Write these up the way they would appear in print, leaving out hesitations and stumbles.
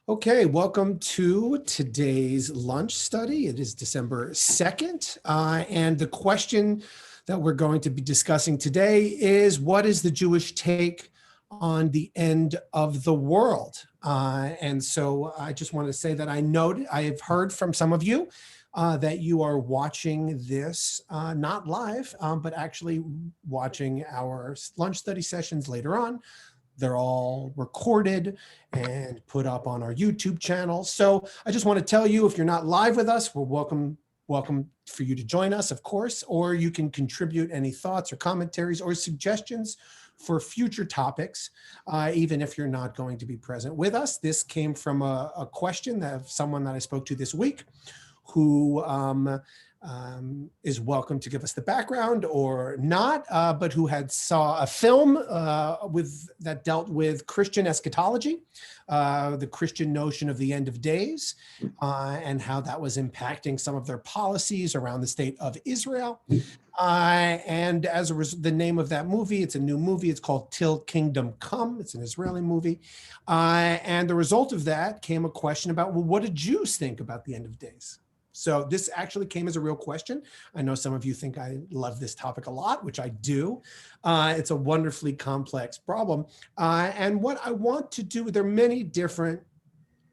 Okay, welcome to today's lunch study. It is December 2nd, and the question that we're going to be discussing today is, what is the Jewish take on the end of the world? And so I just want to say that I have heard from some of you that you are watching this not live, but actually watching our lunch study sessions later on. They're all recorded and put up on our YouTube channel. So I just want to tell you, if you're not live with us, we're welcome for you to join us, of course, or you can contribute any thoughts or commentaries or suggestions for future topics, even if you're not going to be present with us. This came from a question of someone that I spoke to this week who is welcome to give us the background or not, but who had saw a film that dealt with Christian eschatology, the Christian notion of the end of days, and how that was impacting some of their policies around the state of Israel. And as a result, the name of that movie, it's a new movie. It's called Till Kingdom Come. It's an Israeli movie. And the result of that came a question about, well, what do Jews think about the end of days? So this actually came as a real question. I know some of you think I love this topic a lot, which I do. It's a wonderfully complex problem. And what I want to do, there are many different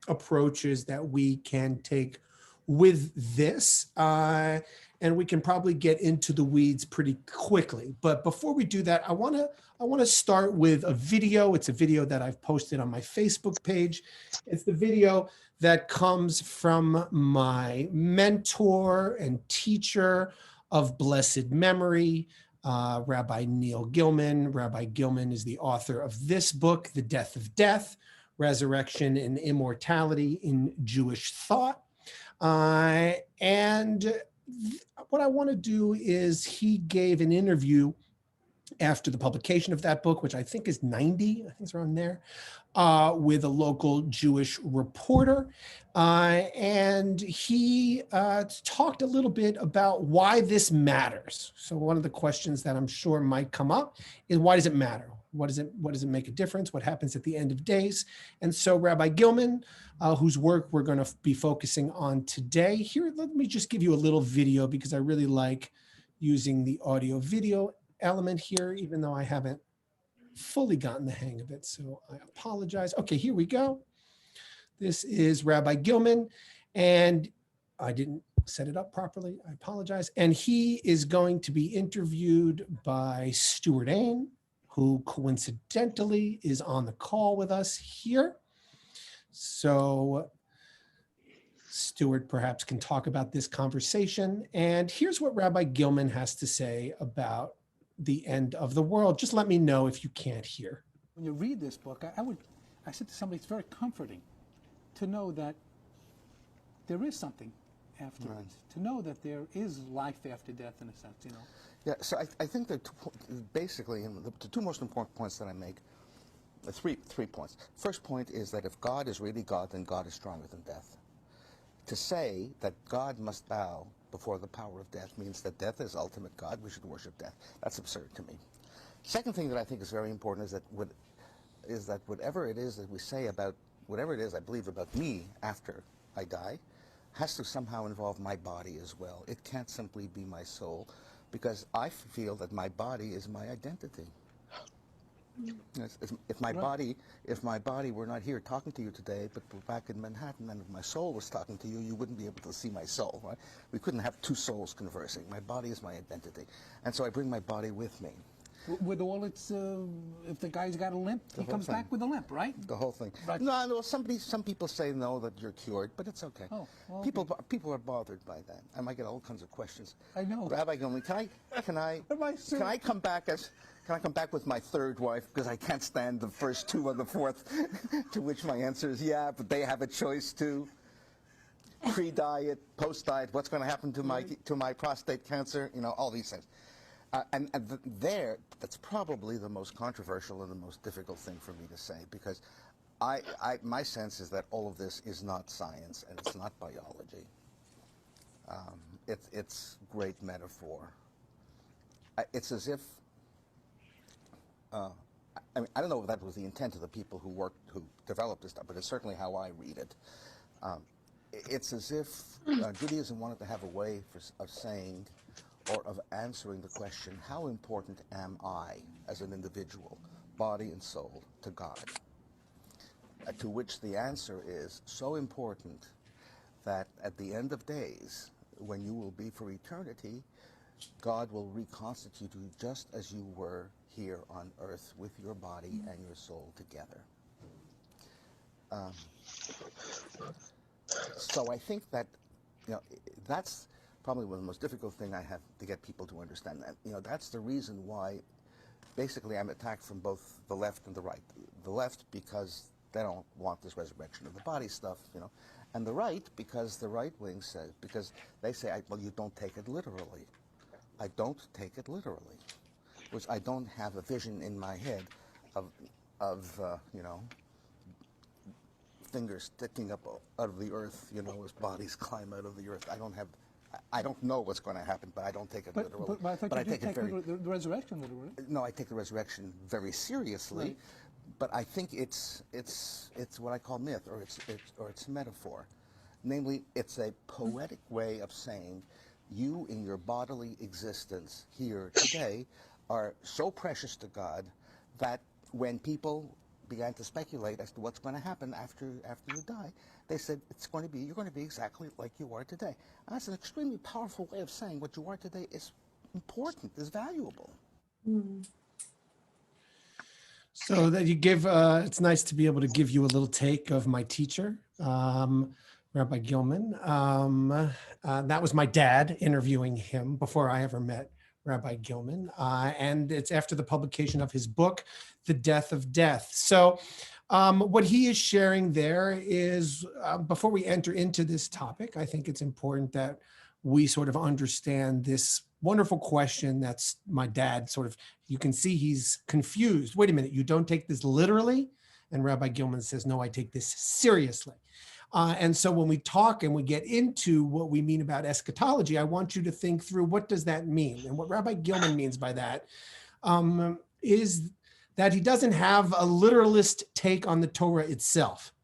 approaches that we can take with this. And we can probably get into the weeds pretty quickly. But before we do that, I want to start with a video. It's a video that I've posted on my Facebook page. It's the video that comes from my mentor and teacher of blessed memory, Rabbi Neil Gilman. Rabbi Gilman is the author of this book, The Death of Death, Resurrection and Immortality in Jewish Thought. And what I want to do is, he gave an interview after the publication of that book, which I think is 90, I think it's around there, with a local Jewish reporter. And he talked a little bit about why this matters. So one of the questions that I'm sure might come up is, why does it matter? What does it make a difference? What happens at the end of days? And so Rabbi Gilman, whose work we're going to be focusing on today, here, let me just give you a little video, because I really like using the audio video element here, even though I haven't fully gotten the hang of it. So I apologize. Okay, here we go. This is Rabbi Gilman, and I didn't set it up properly. I apologize. And he is going to be interviewed by Stuart Ain, who coincidentally is on the call with us here. So Stuart perhaps can talk about this conversation. And here's what Rabbi Gilman has to say about the end of the world. Just let me know if you can't hear. When you read this book, I said to somebody, it's very comforting to know that there is something afterwards, to know that there is life after death, in a sense, you know. Yeah, so I think that basically the two most important points that I make, three points. First point is that if God is really God, then God is stronger than death. To say that God must bow before the power of death means that death is ultimate God. We should worship death. That's absurd to me. Second thing that I think is very important is that whatever it is that we say about, whatever it is I believe about me after I die, has to somehow involve my body as well. It can't simply be my soul, because I feel that my body is my identity. If my body were not here talking to you today, but were back in Manhattan, and if my soul was talking to you, you wouldn't be able to see my soul, right? We couldn't have two souls conversing. My body is my identity. And so I bring my body with me. With all its, if the guy's got a limp, he comes back with a limp, right? The whole thing. Right. No, some people say no, that you're cured, but it's okay. Oh, well, okay. People are bothered by that. I might get all kinds of questions. I know. Rabbi Gilman, can I come back with my third wife, because I can't stand the first two or the fourth? To which my answer is, yeah, but they have a choice too. Pre-diet, post-diet, what's going to happen to my prostate cancer? You know, all these things. That's probably the most controversial and the most difficult thing for me to say, because my sense is that all of this is not science and it's not biology. It's great metaphor. It's as if I mean, I don't know if that was the intent of the people who developed this stuff, but it's certainly how I read it. It's as if Judaism wanted to have a way of saying or of answering the question, how important am I as an individual, body and soul, to God? To which the answer is so important that at the end of days, when you will be for eternity, God will reconstitute you just as you were here on earth with your body and your soul together. So I think that, that's probably one of the most difficult thing I have to get people to understand. That, that's the reason why basically I'm attacked from both the left and the right. The left because they don't want this resurrection of the body stuff, and the right because the right wing says, because they say, well, you don't take it literally. I don't take it literally, which I don't have a vision in my head of fingers sticking up out of the earth, as bodies climb out of the earth. I don't know what's going to happen, but I don't take it literally. But I think you take it very, the resurrection literally. No, I take the resurrection very seriously, right. But I think it's what I call myth, or it's metaphor. Namely, it's a poetic way of saying you in your bodily existence here today are so precious to God that when people began to speculate as to what's going to happen after you die, they said you're going to be exactly like you are today. And that's an extremely powerful way of saying what you are today is important, is valuable. So that you give, it's nice to be able to give you a little take of my teacher, Rabbi Gilman. That was my dad interviewing him before I ever met Rabbi Gilman. And it's after the publication of his book, The Death of Death. So what he is sharing there is, before we enter into this topic, I think it's important that we sort of understand this wonderful question that's my dad sort of, you can see he's confused. Wait a minute, you don't take this literally? And Rabbi Gilman says, no, I take this seriously. And so when we talk and we get into what we mean about eschatology, I want you to think through what does that mean? And what Rabbi Gilman means by that is that he doesn't have a literalist take on the Torah itself.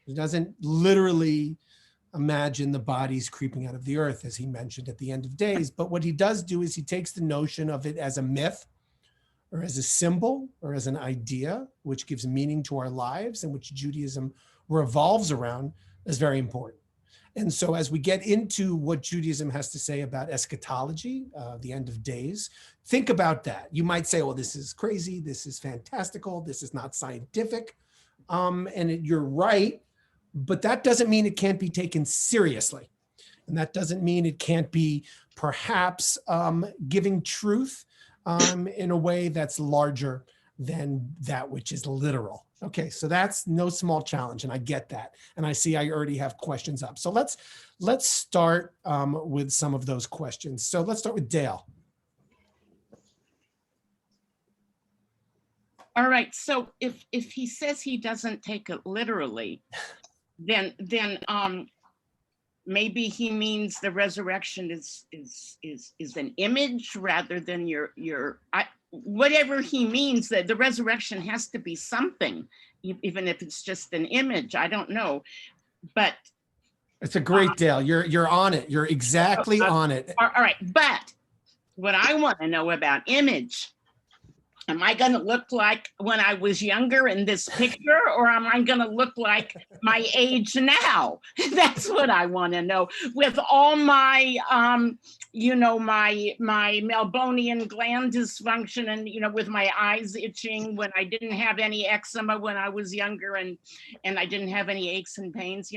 He doesn't literally imagine the bodies creeping out of the earth, as he mentioned at the end of days. But what he does do is he takes the notion of it as a myth or as a symbol or as an idea, which gives meaning to our lives and which Judaism revolves around, is very important. And so as we get into what Judaism has to say about eschatology, the end of days, think about that. You might say, well, this is crazy. This is fantastical. This is not scientific. You're right. But that doesn't mean it can't be taken seriously. And that doesn't mean it can't be perhaps giving truth in a way that's larger than that which is literal. Okay, so that's no small challenge, and I get that. And I see I already have questions up. So let's start with some of those questions. So let's start with Dale. All right, so if he says he doesn't take it literally, then maybe he means the resurrection is an image rather than whatever he means, that the resurrection has to be something, even if it's just an image. I don't know, but it's a great Dale. You're on it. You're exactly on it. All right, but what I want to know about image. Am I going to look like when I was younger in this picture, or am I going to look like my age now? That's what I want to know. With all my, my Melbonian gland dysfunction, and with my eyes itching when I didn't have any eczema when I was younger, and I didn't have any aches and pains.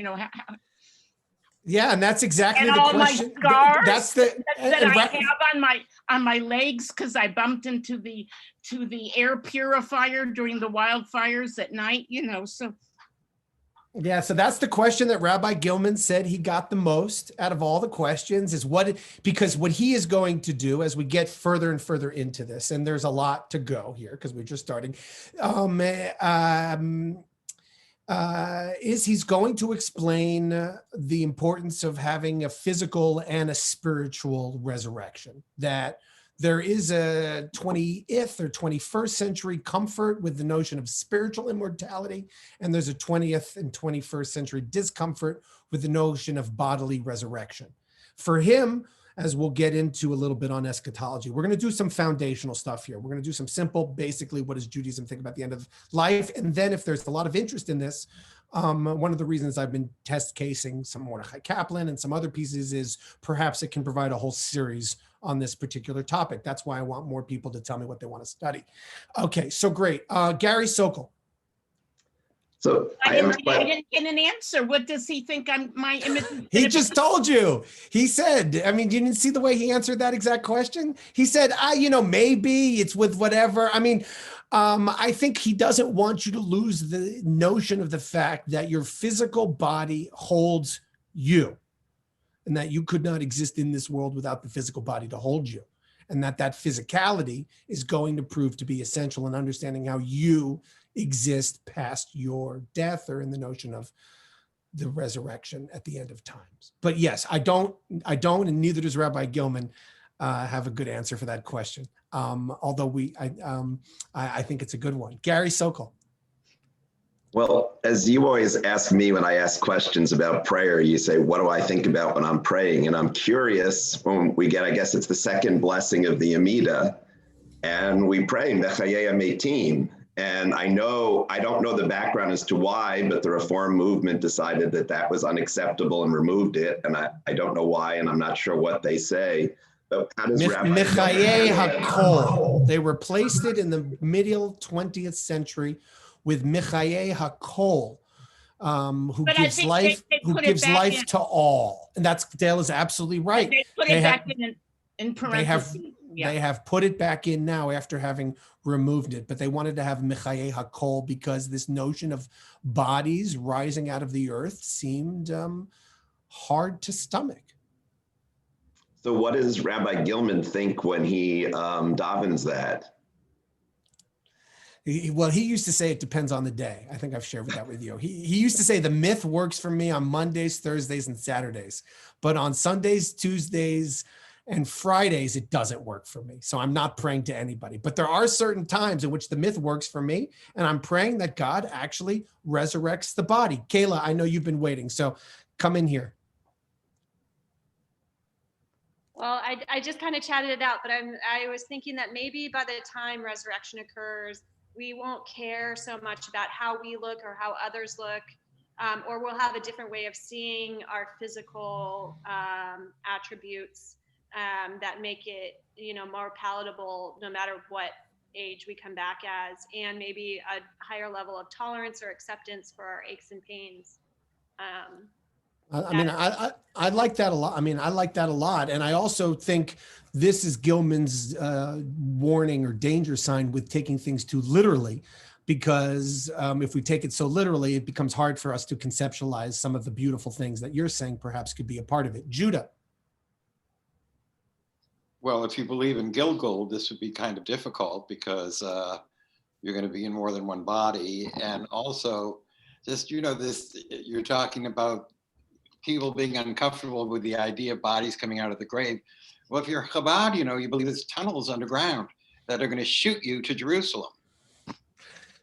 Yeah, and that's exactly and the all question. My scars that's the that I have on my legs because I bumped into the air purifier during the wildfires at night. So. Yeah, so that's the question that Rabbi Gilman said he got the most out of all the questions is because what he is going to do as we get further and further into this, and there's a lot to go here because we're just starting. Is he's going to explain the importance of having a physical and a spiritual resurrection, that There is a 20th or 21st century comfort with the notion of spiritual immortality, and there's a 20th and 21st century discomfort with the notion of bodily resurrection. For him, as we'll get into a little bit on eschatology, we're going to do some foundational stuff here. We're going to do some simple, basically, what does Judaism think about the end of life? And then if there's a lot of interest in this, one of the reasons I've been test casing some Mordechai Kaplan and some other pieces is perhaps it can provide a whole series on this particular topic. That's why I want more people to tell me what they want to study. Okay, so great. Gary Sokol. So I didn't get an answer. What does he think my image is? He just told you. He said, I mean, you didn't see the way he answered that exact question? He said, maybe it's with whatever. I mean, I think he doesn't want you to lose the notion of the fact that your physical body holds you and that you could not exist in this world without the physical body to hold you. And that physicality is going to prove to be essential in understanding how you exist past your death, or in the notion of the resurrection at the end of times. But yes, I don't, and neither does Rabbi Gilman have a good answer for that question. Although I think it's a good one. Gary Sokol. Well, as you always ask me when I ask questions about prayer, you say, what do I think about when I'm praying? And I'm curious when we get, I guess it's the second blessing of the Amida, and we pray, Mechayei Metim. And I don't know the background as to why, but the Reform movement decided that was unacceptable and removed it. And I don't know why, and I'm not sure what they say. But how does Mechayei HaKol. They replaced it in the middle 20th century with Mechayei HaKol, who gives life, to all. And Dale is absolutely right. They put it back in parentheses. They have put it back in now after having removed it, but they wanted to have Mechayei HaKol because this notion of bodies rising out of the earth seemed hard to stomach. So what does Rabbi Gilman think when he davens that? Well, he used to say it depends on the day. I think I've shared that with you. He used to say the myth works for me on Mondays, Thursdays, and Saturdays, but on Sundays, Tuesdays, and Fridays, it doesn't work for me. So I'm not praying to anybody. But there are certain times in which the myth works for me, and I'm praying that God actually resurrects the body. Kayla, I know you've been waiting, so come in here. Well, I just kind of chatted it out, but I was thinking that maybe by the time resurrection occurs, we won't care so much about how we look or how others look, or we'll have a different way of seeing our physical attributes that make it, more palatable no matter what age we come back as, and maybe a higher level of tolerance or acceptance for our aches and pains. I like that a lot. I like that a lot. And I also think this is Gilman's warning or danger sign with taking things too literally, because if we take it so literally, it becomes hard for us to conceptualize some of the beautiful things that you're saying perhaps could be a part of it. Judah. Well, if you believe in Gilgul, this would be kind of difficult because you're going to be in more than one body. And also, just, you're talking about people being uncomfortable with the idea of bodies coming out of the grave. Well, if you're Chabad, you believe there's tunnels underground that are going to shoot you to Jerusalem.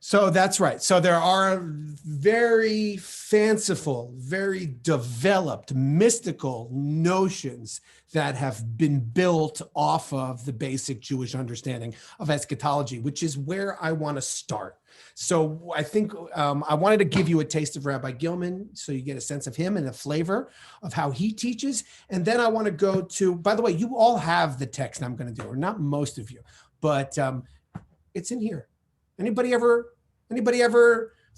So that's right. So there are very fanciful, very developed, mystical notions that have been built off of the basic Jewish understanding of eschatology, which is where I want to start. So I think I wanted to give you a taste of Rabbi Gilman so you get a sense of him and a flavor of how he teaches. And then I want to go to, by the way, you all have the text I'm going to do, or not most of you, but it's in here. Anybody ever,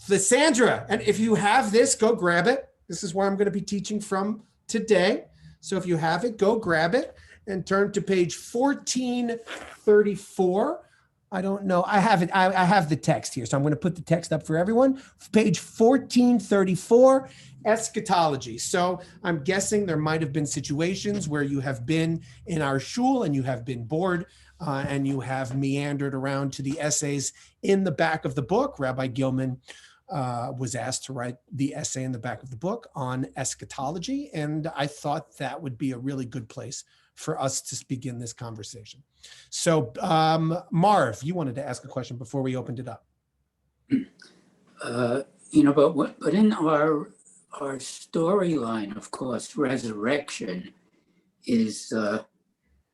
Lysandra, and if you have this, go grab it. This is where I'm going to be teaching from today. So if you have it, go grab it and turn to page 1434. I don't know. I have it. I have the text here. So I'm going to put the text up for everyone. Page 1434, eschatology. So I'm guessing there might have been situations where you have been in our shul and you have been bored and you have meandered around to the essays in the back of the book. Rabbi Gilman was asked to write the essay in the back of the book on eschatology, and I thought that would be a really good place for us to begin this conversation. So, Marv, you wanted to ask a question before we opened it up. But in our storyline, of course, resurrection is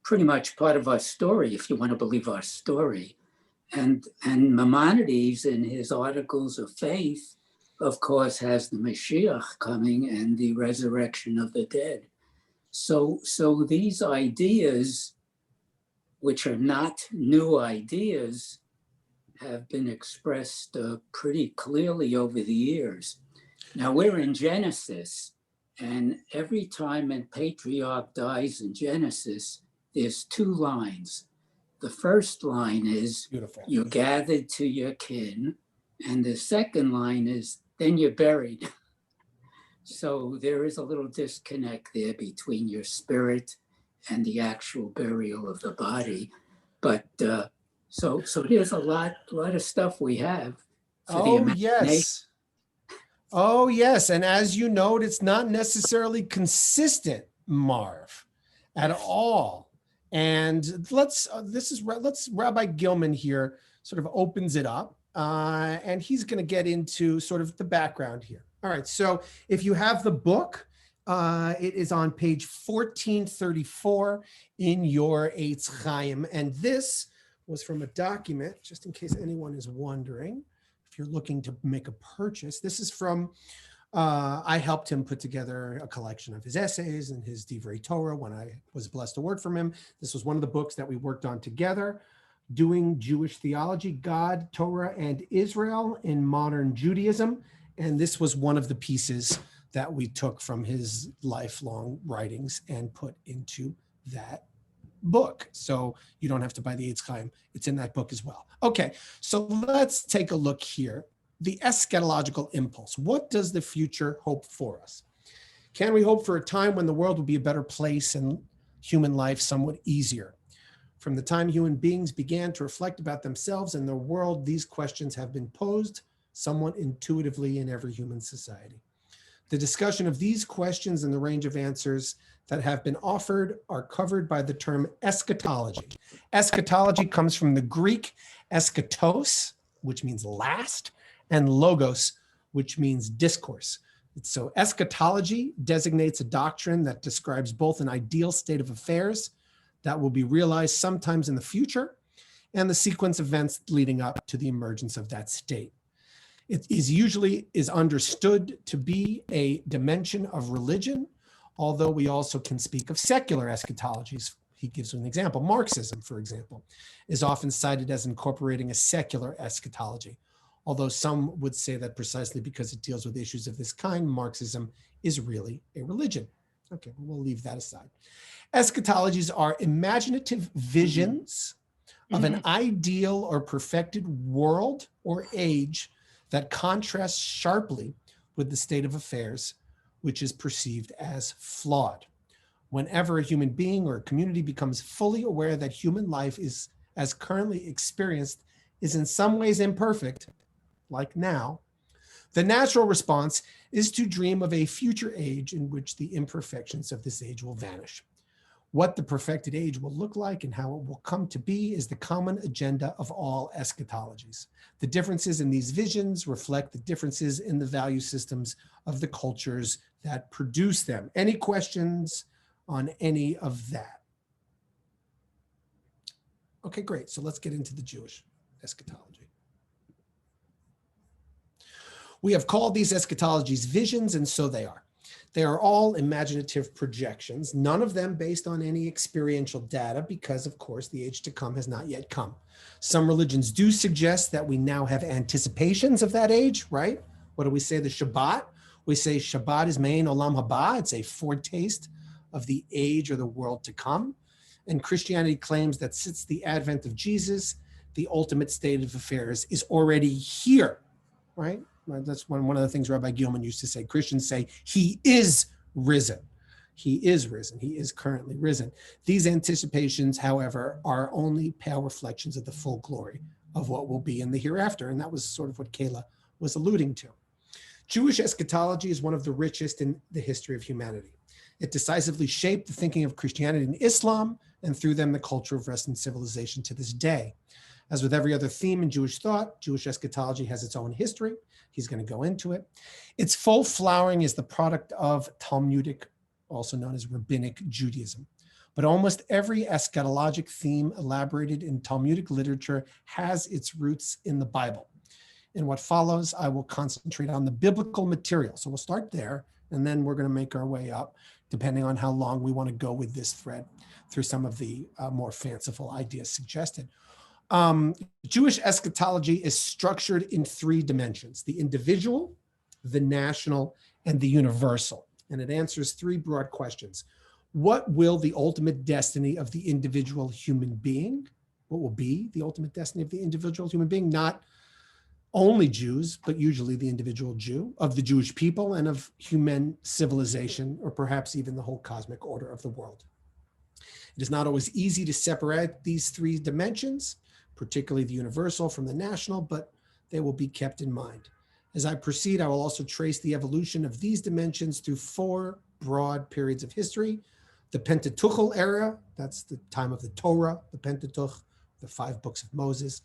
pretty much part of our story, if you want to believe our story. And Maimonides, in his Articles of Faith, of course, has the Mashiach coming and the resurrection of the dead. So these ideas, which are not new ideas, have been expressed pretty clearly over the years. Now we're in Genesis, and every time a patriarch dies in Genesis, there's two lines. The first line is, Beautiful. You're gathered to your kin. And the second line is, then you're buried. So there is a little disconnect there between your spirit and the actual burial of the body. But so there's a lot of stuff we have. Oh, yes. Oh, yes. And as you note, it's not necessarily consistent, Marv, at all. And let's Rabbi Gilman here sort of opens it up, and he's going to get into sort of the background here. All right. So if you have the book, it is on page 1434 in your Eitz Chaim. And this was from a document, just in case anyone is wondering, if you're looking to make a purchase. This is from, I helped him put together a collection of his essays and his Divrei Torah when I was blessed to work from him. This was one of the books that we worked on together, Doing Jewish Theology, God, Torah, and Israel in Modern Judaism. And this was one of the pieces that we took from his lifelong writings and put into that book. So you don't have to buy the Eitz Chaim. It's in that book as well. Okay, so let's take a look here. The eschatological impulse. What does the future hope for us? Can we hope for a time when the world will be a better place and human life somewhat easier? From the time human beings began to reflect about themselves and their world, these questions have been posed somewhat intuitively in every human society. The discussion of these questions and the range of answers that have been offered are covered by the term eschatology. Eschatology comes from the Greek eschatos, which means last, and logos, which means discourse. So eschatology designates a doctrine that describes both an ideal state of affairs that will be realized sometimes in the future and the sequence of events leading up to the emergence of that state. It is usually understood to be a dimension of religion, although we also can speak of secular eschatologies. He gives an example. Marxism, for example, is often cited as incorporating a secular eschatology, although some would say that precisely because it deals with issues of this kind, Marxism is really a religion. Okay, we'll leave that aside. Eschatologies are imaginative visions of an ideal or perfected world or age that contrasts sharply with the state of affairs, which is perceived as flawed. Whenever a human being or a community becomes fully aware that human life is, as currently experienced, is in some ways imperfect, like now, the natural response is to dream of a future age in which the imperfections of this age will vanish. What the perfected age will look like and how it will come to be is the common agenda of all eschatologies. The differences in these visions reflect the differences in the value systems of the cultures that produce them. Any questions on any of that? Okay, great. So let's get into the Jewish eschatology. We have called these eschatologies visions, and so they are. They are all imaginative projections, none of them based on any experiential data because, of course, the age to come has not yet come. Some religions do suggest that we now have anticipations of that age, right? What do we say, the Shabbat? We say Shabbat is Mein Olam Haba. It's a foretaste of the age or the world to come. And Christianity claims that since the advent of Jesus, the ultimate state of affairs is already here, right? That's one of the things Rabbi Gilman used to say. Christians say, he is risen. He is risen. He is currently risen. These anticipations, however, are only pale reflections of the full glory of what will be in the hereafter. And that was sort of what Kayla was alluding to. Jewish eschatology is one of the richest in the history of humanity. It decisively shaped the thinking of Christianity and Islam, and through them the culture of Western civilization to this day. As with every other theme in Jewish thought, Jewish eschatology has its own history. He's going to go into it. Its full flowering is the product of Talmudic, also known as Rabbinic Judaism. But almost every eschatologic theme elaborated in Talmudic literature has its roots in the Bible. In what follows, I will concentrate on the biblical material. So we'll start there, and then we're going to make our way up, depending on how long we want to go with this thread, through some of the more fanciful ideas suggested. Jewish eschatology is structured in three dimensions: the individual, the national, and the universal. And it answers three broad questions. What will the ultimate destiny of the individual human being? What will be the ultimate destiny of the individual human being? Not only Jews, but usually the individual Jew, of the Jewish people, and of human civilization, or perhaps even the whole cosmic order of the world. It is not always easy to separate these three dimensions, particularly the universal from the national, but they will be kept in mind. As I proceed, I will also trace the evolution of these dimensions through four broad periods of history: the Pentateuchal era, that's the time of the Torah, the Pentateuch, the 5 books of Moses;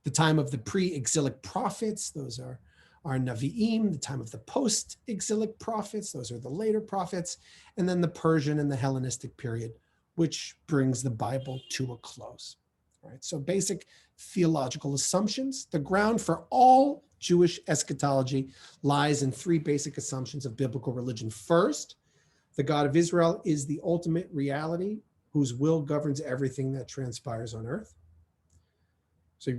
the time of the pre-exilic prophets, those are Navi'im; the time of the post-exilic prophets, those are the later prophets; and then the Persian and the Hellenistic period, which brings the Bible to a close. All right, so basic theological assumptions. The ground for all Jewish eschatology lies in three basic assumptions of biblical religion. First, the God of Israel is the ultimate reality whose will governs everything that transpires on earth. So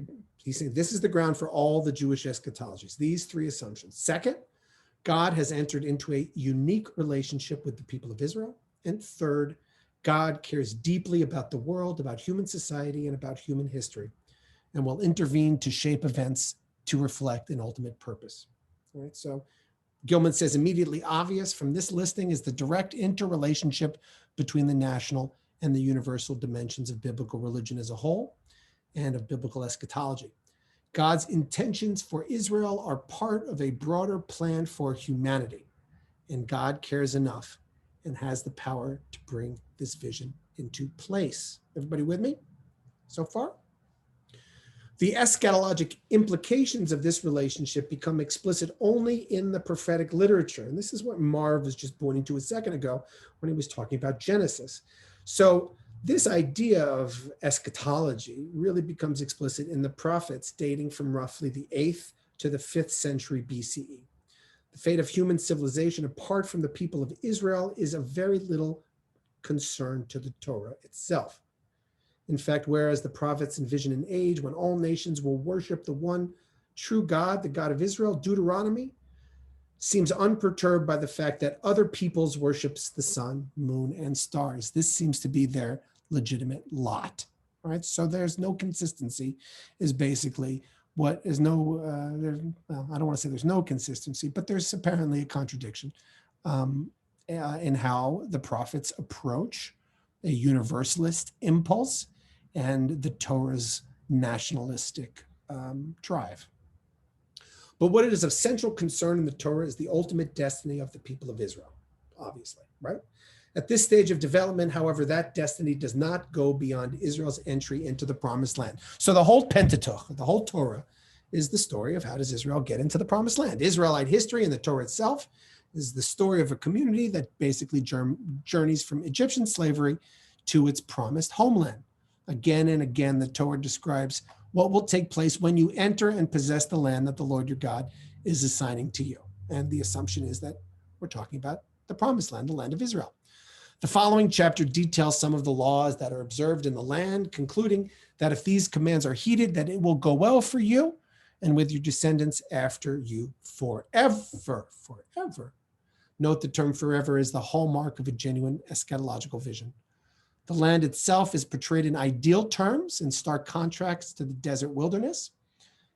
he's saying this is the ground for all the Jewish eschatologies, these three assumptions. Second, God has entered into a unique relationship with the people of Israel. And third, God cares deeply about the world, about human society, and about human history, and will intervene to shape events to reflect an ultimate purpose. All right, so Gilman says immediately obvious from this listing is the direct interrelationship between the national and the universal dimensions of biblical religion as a whole and of biblical eschatology. God's intentions for Israel are part of a broader plan for humanity, and God cares enough and has the power to bring this vision into place. Everybody with me so far? The eschatologic implications of this relationship become explicit only in the prophetic literature. And this is what Marv was just pointing to a second ago when he was talking about Genesis. So this idea of eschatology really becomes explicit in the prophets dating from roughly the 8th to the 5th century BCE. The fate of human civilization apart from the people of Israel is of very little concern to the Torah itself. In fact, whereas the prophets envision an age when all nations will worship the one true God, the God of Israel, Deuteronomy seems unperturbed by the fact that other peoples worships the sun, moon, and stars. This seems to be their legitimate lot. All right, so there's no consistency is basically what is no, well, I don't want to say there's no consistency, but there's apparently a contradiction in how the prophets approach a universalist impulse and the Torah's nationalistic drive. But what it is of central concern in the Torah is the ultimate destiny of the people of Israel, obviously, right? At this stage of development, however, that destiny does not go beyond Israel's entry into the promised land. So the whole Pentateuch, the whole Torah, is the story of how does Israel get into the promised land. Israelite history and the Torah itself is the story of a community that basically journeys from Egyptian slavery to its promised homeland. Again and again, the Torah describes what will take place when you enter and possess the land that the Lord your God is assigning to you. And the assumption is that we're talking about the promised land, the land of Israel. The following chapter details some of the laws that are observed in the land, concluding that if these commands are heeded, that it will go well for you and with your descendants after you forever, forever. Note the term forever is the hallmark of a genuine eschatological vision. The land itself is portrayed in ideal terms in stark contrast to the desert wilderness.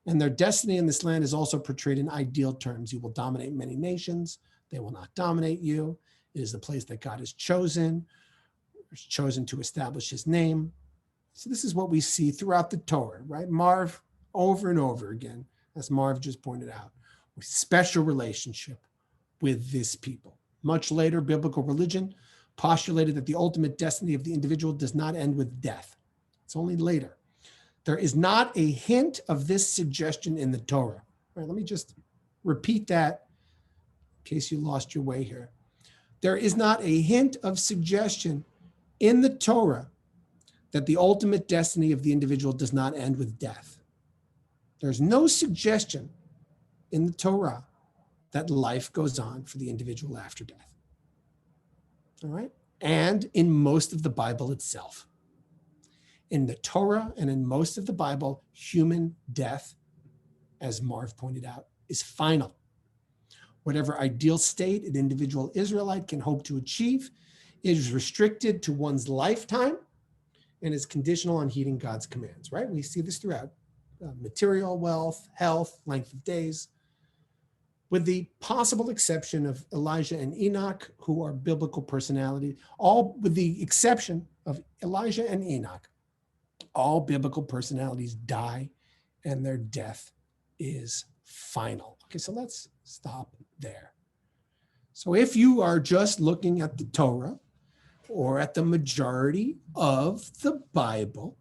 And their destiny in this land is also portrayed in ideal terms. You will dominate many nations. They will not dominate you. It is the place that God has chosen to establish his name. So this is what we see throughout the Torah, right? Marv, over and over again, as Marv just pointed out. a special relationship with this people. Much later, biblical religion postulated that the ultimate destiny of the individual does not end with death. It's only later. There is not a hint of this suggestion in the Torah. All right, let me just repeat that in case you lost your way here. There is not a hint of suggestion in the Torah that the ultimate destiny of the individual does not end with death. There's no suggestion in the Torah that life goes on for the individual after death. All right? And in most of the Bible itself. In the Torah and in most of the Bible, human death, as Marv pointed out, is final. Whatever ideal state an individual Israelite can hope to achieve is restricted to one's lifetime and is conditional on heeding God's commands, right? We see this throughout. Material wealth, health, length of days, with the possible exception of Elijah and Enoch, who are biblical personalities, all with the exception of Elijah and Enoch, all biblical personalities die and their death is final. Okay, so let's stop there. So if you are just looking at the Torah or at the majority of the Bible,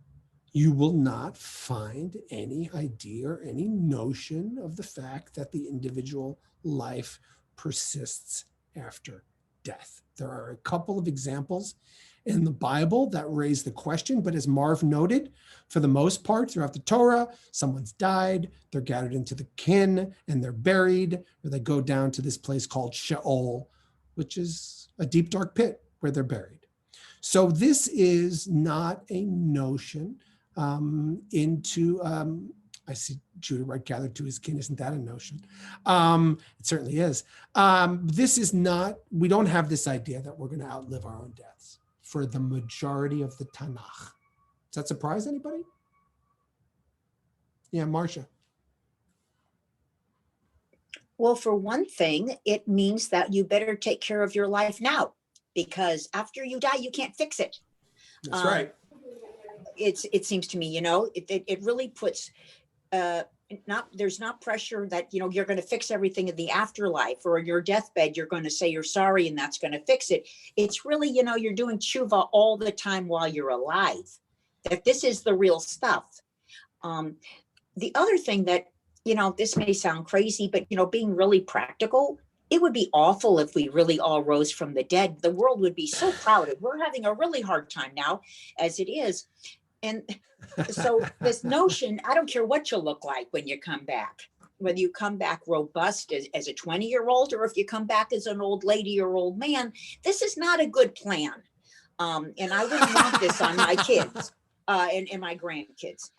you will not find any idea or any notion of the fact that the individual life persists after death. There are a couple of examples in the Bible that raise the question, but as Marv noted, for the most part, throughout the Torah, someone's died, they're gathered into the kin, and they're buried, or they go down to this place called Sheol, which is a deep, dark pit where they're buried. So this is not a notion I see Judah right, gathered to his kin. Isn't that a notion? It certainly is. This is not, we don't have this idea that we're going to outlive our own deaths for the majority of the Tanakh. Does that surprise anybody? Yeah, Marcia. Well, for one thing, it means that you better take care of your life now, because after you die, you can't fix it. That's right. It seems to me, it really puts, there's not pressure that, you're going to fix everything in the afterlife, or in your deathbed, you're going to say you're sorry and that's going to fix it. It's really, you're doing tshuva all the time while you're alive, that this is the real stuff. The other thing that, this may sound crazy, but, being really practical, it would be awful if we really all rose from the dead. The world would be so crowded. We're having a really hard time now as it is. And so this notion, I don't care what you look like when you come back, whether you come back robust as a 20-year-old, or if you come back as an old lady or old man, this is not a good plan. And I wouldn't want this on my kids and my grandkids.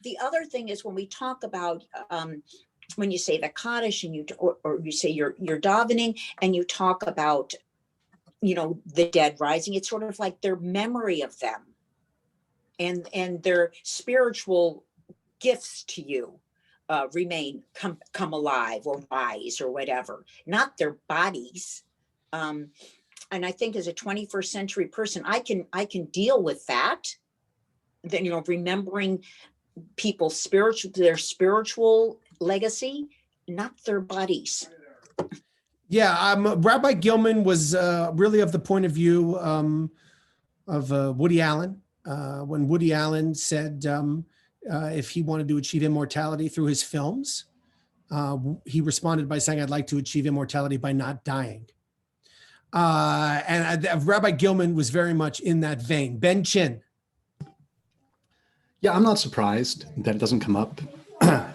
The other thing is when we talk about, when you say the Kaddish and or you say you're davening and you talk about, the dead rising, it's sort of like their memory of them and their spiritual gifts to you come alive or rise or whatever, not their bodies. And I think as a 21st century person, I can deal with that. Then, remembering people's their spiritual legacy, not their bodies. Yeah, Rabbi Gilman was really of the point of view of Woody Allen. When Woody Allen said if he wanted to achieve immortality through his films, he responded by saying, "I'd like to achieve immortality by not dying." And Rabbi Gilman was very much in that vein. Ben Chin. Yeah, I'm not surprised that it doesn't come up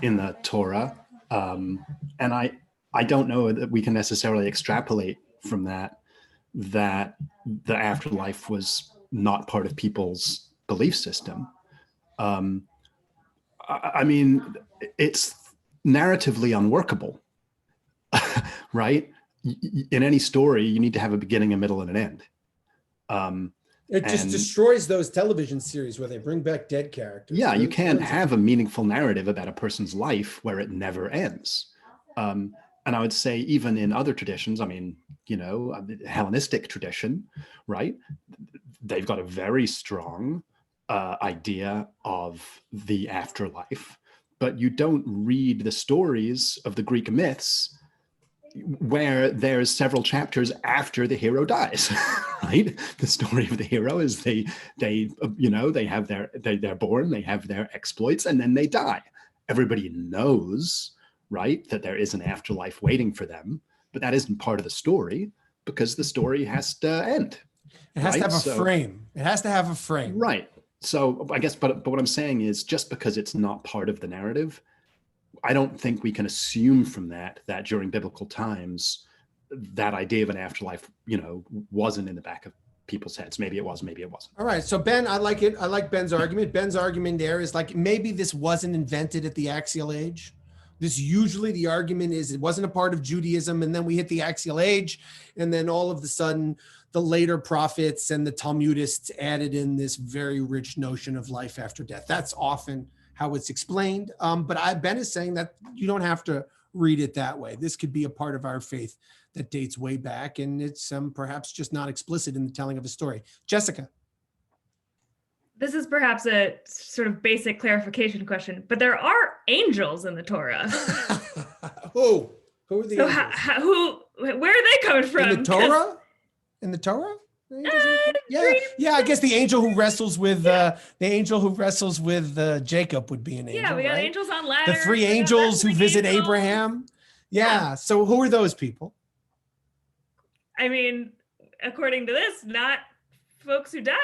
in the Torah. And I don't know that we can necessarily extrapolate from that the afterlife was not part of people's belief system. I mean, it's narratively unworkable, right? In any story, you need to have a beginning, a middle, and an end. It just destroys those television series where they bring back dead characters. Yeah, you can't have a meaningful narrative about a person's life where it never ends. And I would say even in other traditions, I mean, Hellenistic tradition, right? They've got a very strong idea of the afterlife. but you don't read the stories of the Greek myths where there's several chapters after the hero dies, right? The story of the hero is they're born, they have their exploits, and then they die. Everybody knows, right, that there is an afterlife waiting for them, but that isn't part of the story because the story has to end. It has right? to have a frame. It has to have a frame. Right. So I guess, but what I'm saying is just because it's not part of the narrative, I don't think we can assume from that during biblical times, that idea of an afterlife, wasn't in the back of people's heads. Maybe it was, maybe it wasn't. All right. So Ben, I like it. I like Ben's argument. Ben's argument there is like, maybe this wasn't invented at the axial age. This usually the argument is it wasn't a part of Judaism. And then we hit the axial age. And then all of a sudden the later prophets and the Talmudists added in this very rich notion of life after death. That's often how it's explained. But Ben is saying that you don't have to read it that way. This could be a part of our faith that dates way back, and it's perhaps just not explicit in the telling of a story. Jessica. This is perhaps a sort of basic clarification question, but there are angels in the Torah. Who are the angels? Where are they coming from? In the Torah? In the Torah? Yeah. I guess the angel who wrestles with Jacob would be an angel. Yeah, we got right? angels on ladders. The three angels who visit Abraham. Yeah. So who are those people? I mean, according to this, not folks who died.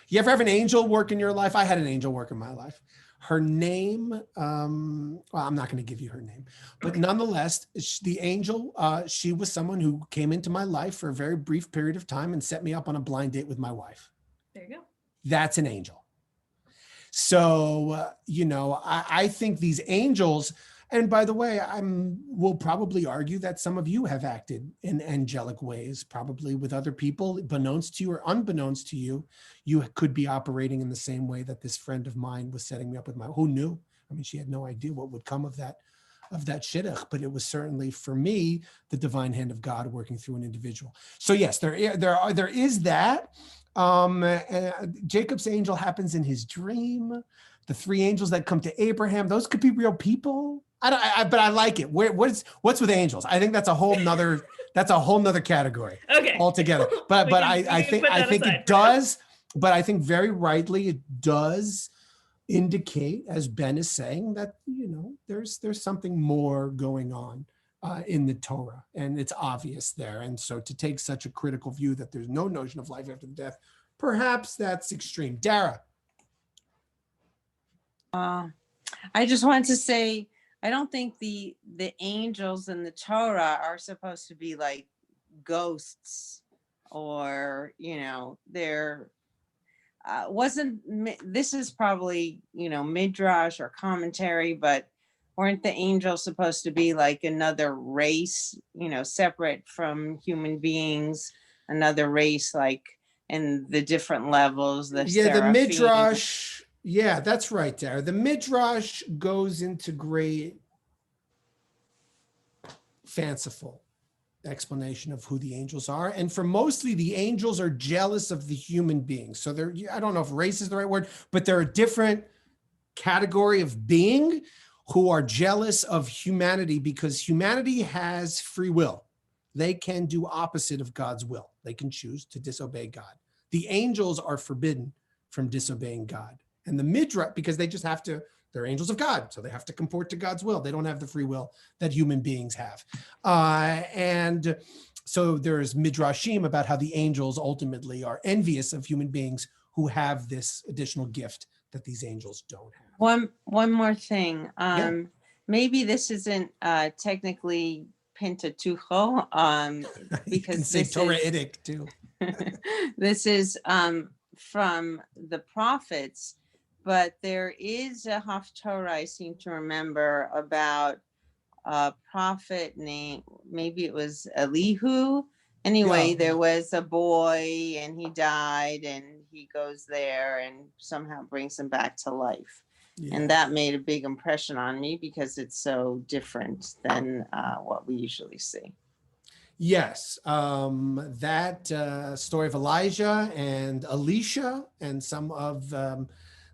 You ever have an angel work in your life? I had an angel work in my life. Her name, well, I'm not going to give you her name, but nonetheless, the angel, she was someone who came into my life for a very brief period of time and set me up on a blind date with my wife. There you go. That's an angel. So, I think these angels, and by the way, will probably argue that some of you have acted in angelic ways, probably with other people, beknownst to you or unbeknownst to you. You could be operating in the same way that this friend of mine was setting me up with who knew? I mean, she had no idea what would come of that shidduch, but it was certainly for me, the divine hand of God working through an individual. So yes, there is that. Jacob's angel happens in his dream. The three angels that come to Abraham, those could be real people. But I like it. What's with angels? I think that's a whole nother category. Okay. Altogether. But I think it does. But I think very rightly it does indicate, as Ben is saying, that there's something more going on in the Torah, and it's obvious there. And so to take such a critical view that there's no notion of life after death, perhaps that's extreme. Dara. I just wanted to say, I don't think the angels in the Torah are supposed to be like ghosts, or they're this is probably midrash or commentary, but weren't the angels supposed to be like another race, separate from human beings, another race, like in the different levels? The midrash. Yeah, that's right, Dara. The midrash goes into great fanciful explanation of who the angels are. And for mostly the angels are jealous of the human beings. So I don't know if race is the right word, but they're a different category of being who are jealous of humanity because humanity has free will. They can do opposite of God's will. They can choose to disobey God. The angels are forbidden from disobeying God. And the midrash, because they just have to, they're angels of God, so they have to comport to God's will. They don't have the free will that human beings have. And so there's midrashim about how the angels ultimately are envious of human beings who have this additional gift that these angels don't have. One more thing. Maybe this isn't technically Pentateuch, because this Torahitic too. This is from the prophets. But there is a Haftorah, I seem to remember, about a prophet named, maybe it was Elihu. Anyway, there was a boy and he died, and he goes there and somehow brings him back to life. Yeah. And that made a big impression on me because it's so different than what we usually see. Yes, that story of Elijah and Elisha and some of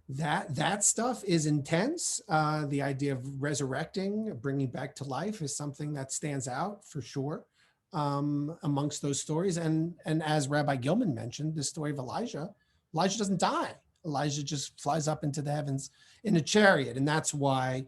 That stuff is intense. The idea of resurrecting, bringing back to life is something that stands out for sure amongst those stories. And as Rabbi Gilman mentioned, the story of Elijah doesn't die. Elijah just flies up into the heavens in a chariot. And that's why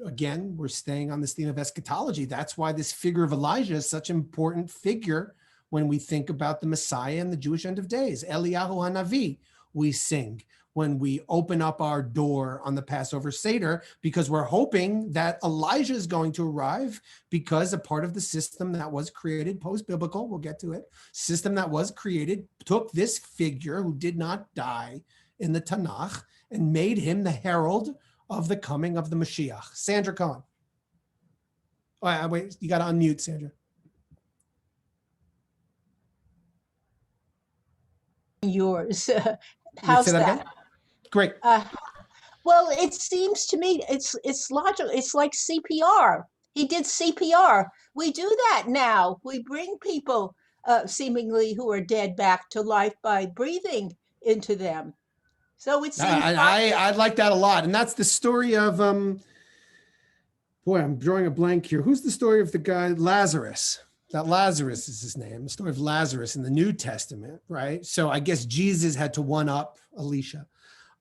again, we're staying on this theme of eschatology. That's why this figure of Elijah is such an important figure when we think about the Messiah and the Jewish end of days. Eliyahu HaNavi, we sing when we open up our door on the Passover Seder, because we're hoping that Elijah is going to arrive, because a part of the system that was created post-biblical, we'll get to it, system that was created took this figure who did not die in the Tanakh and made him the herald of the coming of the Mashiach. Sandra Cohen. Oh, wait, you got to unmute, Sandra. Yours. How's Say that? Again? Great. Well, it seems to me it's logical. It's like CPR. He did CPR. We do that now. We bring people seemingly who are dead back to life by breathing into them. So it seems I like that a lot. And that's the story of, boy, I'm drawing a blank here. Who's the story of the guy, Lazarus? That Lazarus is his name, the story of Lazarus in the New Testament, right? So I guess Jesus had to one up Elisha.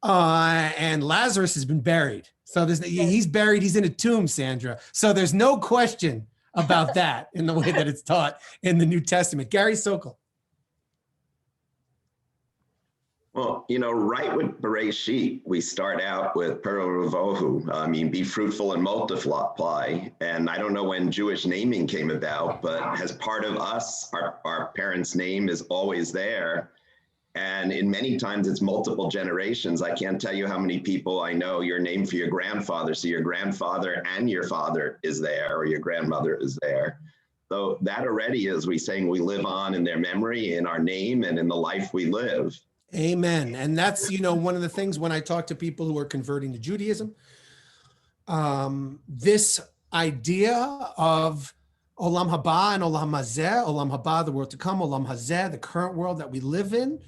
And Lazarus has been buried. So he's buried, he's in a tomb, Sandra. So there's no question about that in the way that it's taught in the New Testament. Gary Sokol. Well, right with Bereshit, we start out with Peru Revohu, be fruitful and multiply. And I don't know when Jewish naming came about, but as part of us, our parents' name is always there. And in many times it's multiple generations. I can't tell you how many people I know your name for your grandfather. So your grandfather and your father is there, or your grandmother is there. So that already is, we live on in their memory, in our name, and in the life we live. Amen. And that's, one of the things when I talk to people who are converting to Judaism, this idea of Olam Haba and Olam Hazeh, Olam Haba, the world to come, Olam Hazeh, the current world that we live in,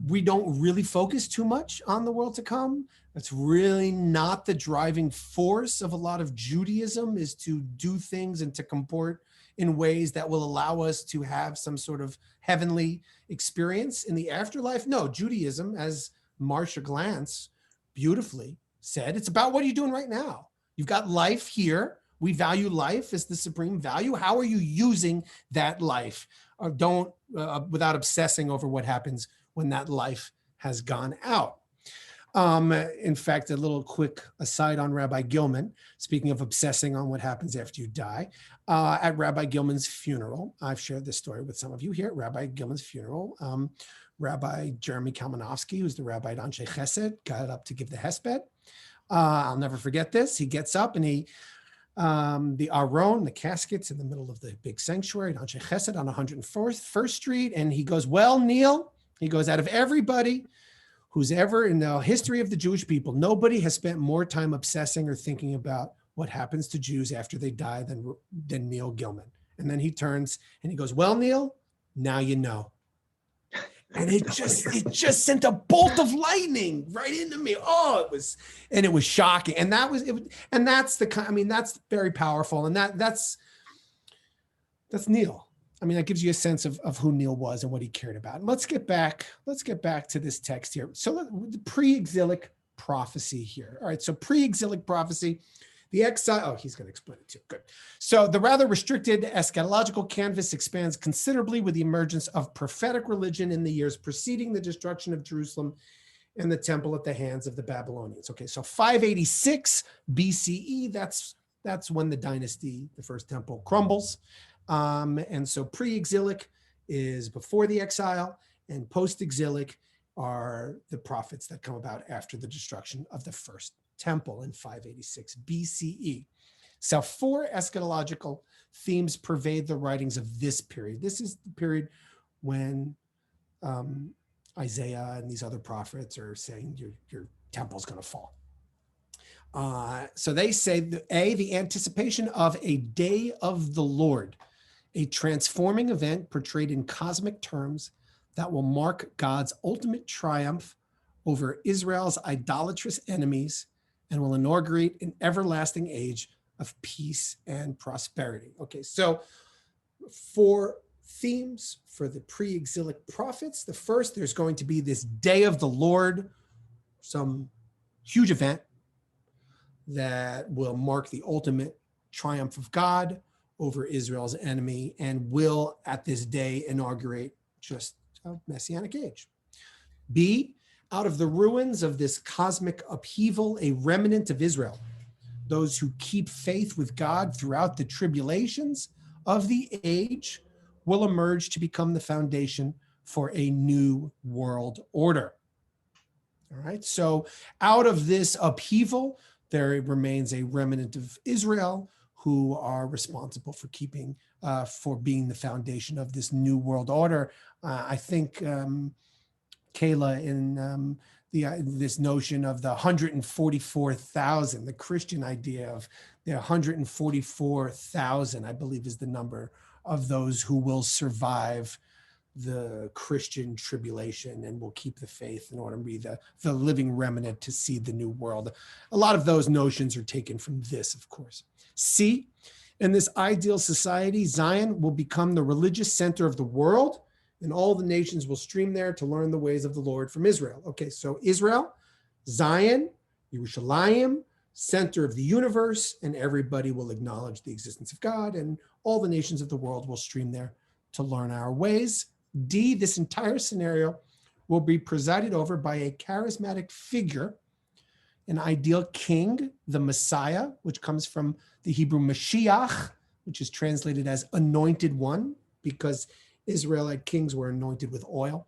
we don't really focus too much on the world to come. That's really not the driving force of a lot of Judaism, is to do things and to comport in ways that will allow us to have some sort of heavenly experience in the afterlife. No, Judaism, as Marcia Glantz beautifully said, it's about what are you doing right now? You've got life here. We value life as the supreme value. How are you using that life? Or don't, without obsessing over what happens when that life has gone out. In fact, a little quick aside on Rabbi Gilman, speaking of obsessing on what happens after you die, at Rabbi Gilman's funeral, I've shared this story with some of you here at Rabbi Gilman's funeral. Rabbi Jeremy Kalmanovsky, who's the rabbi at Anshe Chesed, got up to give the hesped. I'll never forget this. He gets up and the Aron, the casket's in the middle of the big sanctuary at Anshe Chesed on 101st Street. And he goes, well, Neil, he goes, out of everybody who's ever in the history of the Jewish people, nobody has spent more time obsessing or thinking about what happens to Jews after they die than Neil Gilman. And then he turns and he goes, well, Neil, now you know. And it just sent a bolt of lightning right into me. Oh, it was shocking. And that's very powerful. And that's Neil. I mean, that gives you a sense of who Neil was and what he cared about. And let's get back to this text here. So the pre-exilic prophecy here. All right, so pre-exilic prophecy, the exile, he's going to explain it too. Good. So the rather restricted eschatological canvas expands considerably with the emergence of prophetic religion in the years preceding the destruction of Jerusalem and the temple at the hands of the Babylonians. Okay, so 586 BCE, that's when the dynasty, the first temple, crumbles. And so pre-exilic is before the exile, and post-exilic are the prophets that come about after the destruction of the first temple in 586 BCE. So 4 eschatological themes pervade the writings of this period. This is the period when Isaiah and these other prophets are saying your temple's going to fall. So they say, the anticipation of a day of the Lord, a transforming event portrayed in cosmic terms that will mark God's ultimate triumph over Israel's idolatrous enemies and will inaugurate an everlasting age of peace and prosperity. Okay, so for themes for the pre-exilic prophets, the first, there's going to be this day of the Lord, some huge event that will mark the ultimate triumph of God over Israel's enemy and will at this day inaugurate just a messianic age. B, out of the ruins of this cosmic upheaval, a remnant of Israel, those who keep faith with God throughout the tribulations of the age, will emerge to become the foundation for a new world order. All right, so out of this upheaval, there remains a remnant of Israel who are responsible for for being the foundation of this new world order. I think Kayla, in this notion of the 144,000, the Christian idea of the 144,000, I believe is the number of those who will survive the Christian tribulation and will keep the faith in order to be the living remnant to see the new world. A lot of those notions are taken from this, of course. C, in this ideal society, Zion will become the religious center of the world, and all the nations will stream there to learn the ways of the Lord from Israel. Okay, so Israel, Zion, Yerushalayim, center of the universe, and everybody will acknowledge the existence of God, and all the nations of the world will stream there to learn our ways. D, this entire scenario will be presided over by a charismatic figure, an ideal king, the Messiah, which comes from the Hebrew Mashiach, which is translated as anointed one, because Israelite kings were anointed with oil.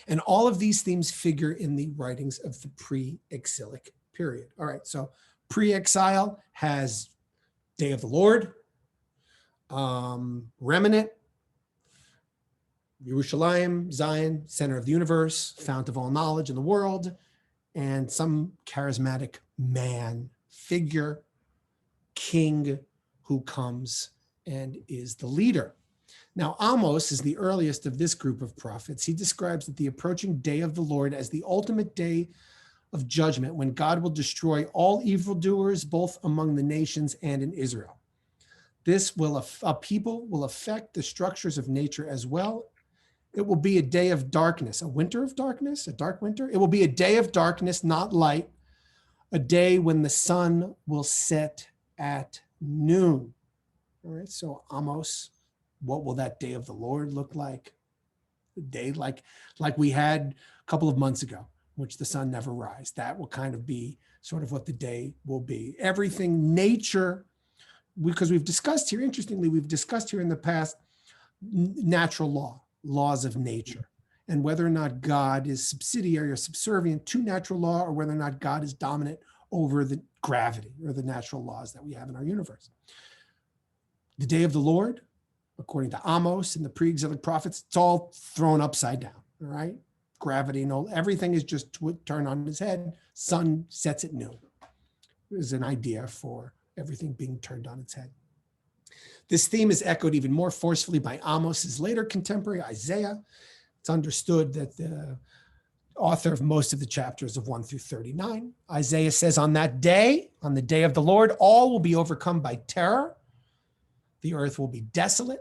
And all of these themes figure in the writings of the pre-exilic period. All right, so pre-exile has Day of the Lord, remnant, Yerushalayim, Zion, center of the universe, fount of all knowledge in the world, and some charismatic man, figure, king who comes and is the leader. Now, Amos is the earliest of this group of prophets. He describes the approaching day of the Lord as the ultimate day of judgment, when God will destroy all evildoers, both among the nations and in Israel. This people will affect the structures of nature as well. It will be a day of darkness, a winter of darkness, a dark winter. It will be a day of darkness, not light, a day when the sun will set at noon. All right, so Amos, what will that day of the Lord look like? A day like we had a couple of months ago, which the sun never rise. That will kind of be sort of what the day will be. Everything nature, because we've discussed here, interestingly, we've discussed here in the past natural law, laws of nature, and whether or not God is subsidiary or subservient to natural law, or whether or not God is dominant over the gravity or the natural laws that we have in our universe. The day of the Lord, according to Amos and the pre-exilic prophets, it's all thrown upside down, all right? Gravity and all, everything is just turned on its head. Sun sets at noon. There's an idea for everything being turned on its head. This theme is echoed even more forcefully by Amos's later contemporary, Isaiah. It's understood that the author of most of the chapters of 1 through 39, Isaiah says, on that day, on the day of the Lord, all will be overcome by terror. The earth will be desolate.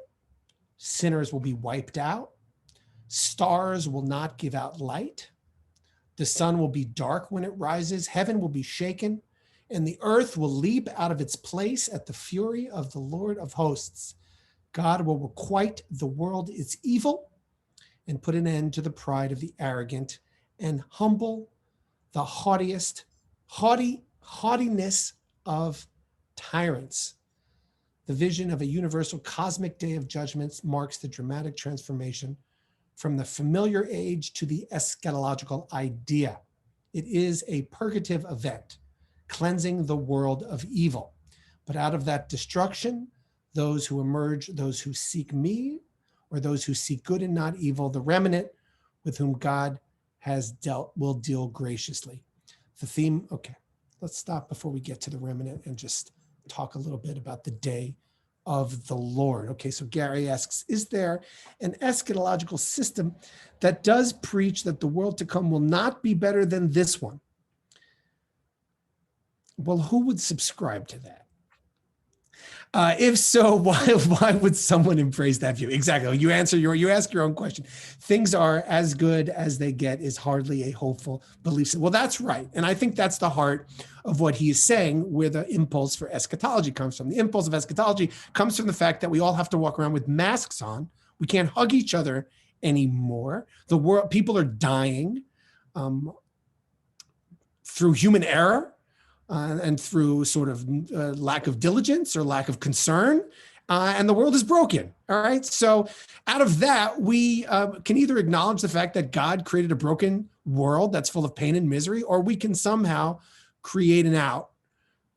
Sinners will be wiped out. Stars will not give out light. The sun will be dark when it rises. Heaven will be shaken, and the earth will leap out of its place at the fury of the Lord of hosts. God will requite the world its evil and put an end to the pride of the arrogant and humble the haughtiness of tyrants. The vision of a universal cosmic day of judgments marks the dramatic transformation from the familiar age to the eschatological idea. It is a purgative event, cleansing the world of evil. But out of that destruction, those who emerge, those who seek me, or those who seek good and not evil, the remnant with whom God has dealt, will deal graciously. The theme, okay, let's stop before we get to the remnant and just talk a little bit about the day of the Lord. Okay, so Gary asks, is there an eschatological system that does preach that the world to come will not be better than this one? Well, who would subscribe to that? If so, why would someone embrace that view? Exactly. You ask your own question. Things are as good as they get is hardly a hopeful belief. Well, that's right. And I think that's the heart of what he is saying, where the impulse for eschatology comes from. The impulse of eschatology comes from the fact that we all have to walk around with masks on. We can't hug each other anymore. The world, people are dying through human error. And through sort of lack of diligence or lack of concern, and the world is broken. All right. So out of that, we can either acknowledge the fact that God created a broken world that's full of pain and misery, or we can somehow create an out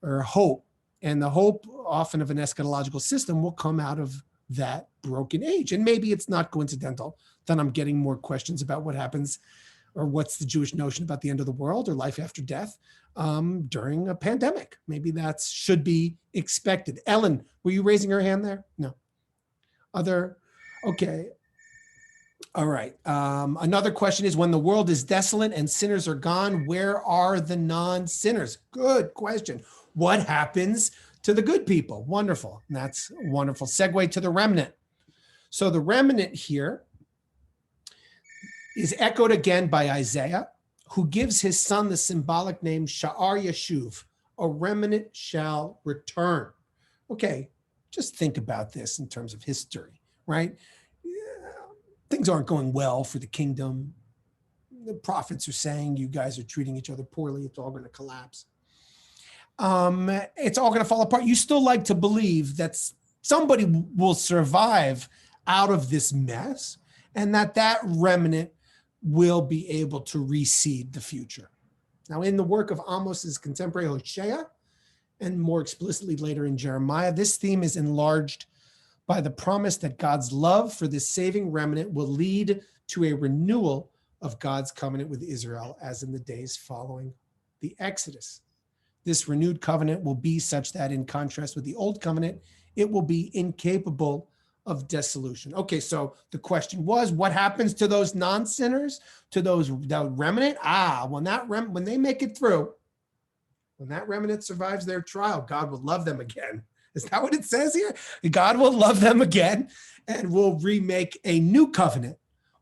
or hope. And the hope often of an eschatological system will come out of that broken age. And maybe it's not coincidental that I'm getting more questions about what happens or what's the Jewish notion about the end of the world or life after death during a pandemic. Maybe that should be expected. Ellen, were you raising her hand there? No. Okay. All right. Another question is, when the world is desolate and sinners are gone, where are the non-sinners? Good question. What happens to the good people? Wonderful. And that's a wonderful segue to the remnant. So the remnant here is echoed again by Isaiah, who gives his son the symbolic name Sha'ar Yeshuv, a remnant shall return. Okay, just think about this in terms of history, right? Things aren't going well for the kingdom. The prophets are saying you guys are treating each other poorly. It's all going to collapse. It's all going to fall apart. You still like to believe that somebody will survive out of this mess and that remnant will be able to reseed the future. Now, in the work of Amos's contemporary Hosea, and more explicitly later in Jeremiah, this theme is enlarged by the promise that God's love for this saving remnant will lead to a renewal of God's covenant with Israel, as in the days following the Exodus. This renewed covenant will be such that, in contrast with the old covenant, it will be incapable of dissolution. Okay, so the question was, what happens to those non-sinners, to that remnant? When they make it through, when that remnant survives their trial, God will love them again. Is that what it says here? God will love them again and will remake a new covenant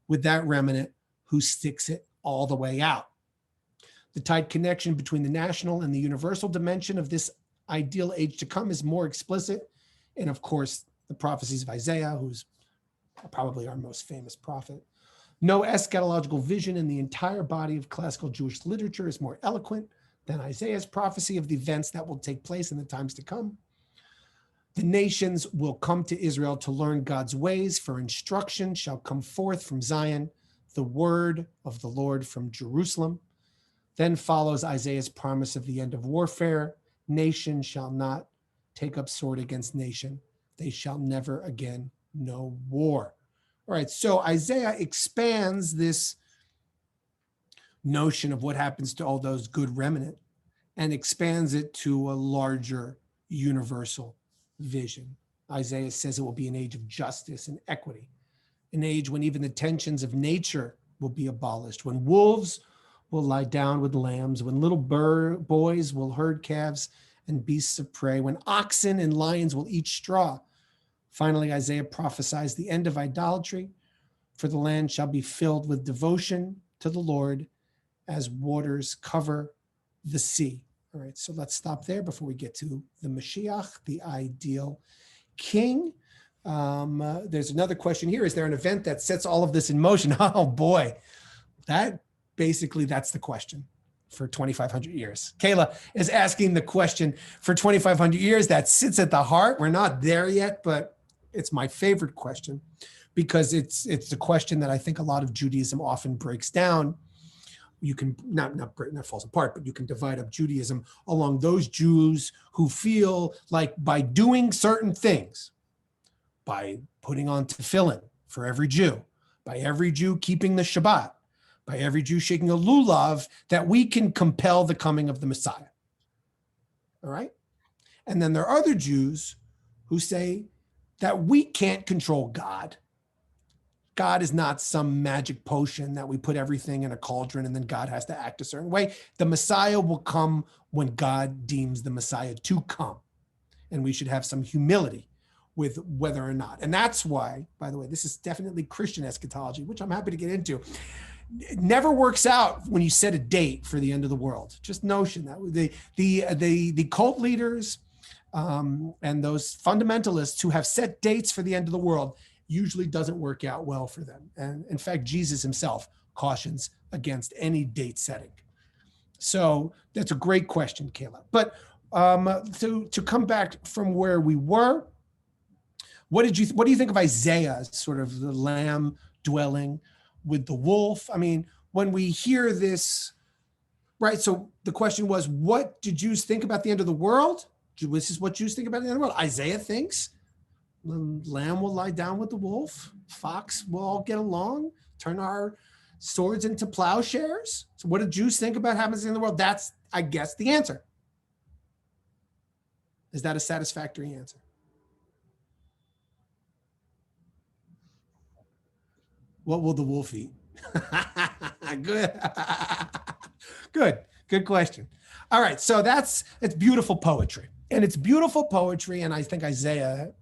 with that remnant who sticks it all the way out. The tight connection between the national and the universal dimension of this ideal age to come is more explicit. And of course, the prophecies of Isaiah, who's probably our most famous prophet. No eschatological vision in the entire body of classical Jewish literature is more eloquent than Isaiah's prophecy of the events that will take place in the times to come. The nations will come to Israel to learn God's ways, for instruction shall come forth from Zion, the word of the Lord from Jerusalem. Then follows Isaiah's promise of the end of warfare. Nation shall not take up sword against nation. They shall never again know war. All right, so Isaiah expands this notion of what happens to all those good remnant and expands it to a larger universal vision. Isaiah says it will be an age of justice and equity, an age when even the tensions of nature will be abolished, when wolves will lie down with lambs, when little boys will herd calves and beasts of prey, when oxen and lions will eat straw. Finally, Isaiah prophesies the end of idolatry, for the land shall be filled with devotion to the Lord as waters cover the sea. All right, so let's stop there before we get to the Mashiach, the ideal king. There's another question here. Is there an event that sets all of this in motion? Oh boy, that's the question for 2,500 years. Kayla is asking the question for 2,500 years that sits at the heart. We're not there yet, but it's my favorite question because it's the question that I think a lot of Judaism often breaks down. You can not falls apart, but you can divide up Judaism along those Jews who feel like by doing certain things, by putting on tefillin for every Jew, by every Jew keeping the Shabbat, by every Jew shaking a lulav, that we can compel the coming of the Messiah. All right? And then there are other Jews who say that we can't control God. God is not some magic potion that we put everything in a cauldron and then God has to act a certain way. The Messiah will come when God deems the Messiah to come. And we should have some humility with whether or not. And that's why, by the way, this is definitely Christian eschatology, which I'm happy to get into. It never works out when you set a date for the end of the world. Just notion that the cult leaders and those fundamentalists who have set dates for the end of the world usually doesn't work out well for them. And in fact, Jesus himself cautions against any date setting. So that's a great question, Kayla. But to come back from where we were, what do you think of Isaiah, sort of the lamb dwelling with the wolf? I mean, when we hear this, right? So the question was, what do Jews think about the end of the world? This is what Jews think about the end of the world. Isaiah thinks the lamb will lie down with the wolf. Fox will all get along, turn our swords into plowshares. So what do Jews think about happens in the world? That's, I guess, the answer. Is that a satisfactory answer? What will the wolf eat? Good. Good question. All right. So it's beautiful poetry. And it's beautiful poetry. And I think Isaiah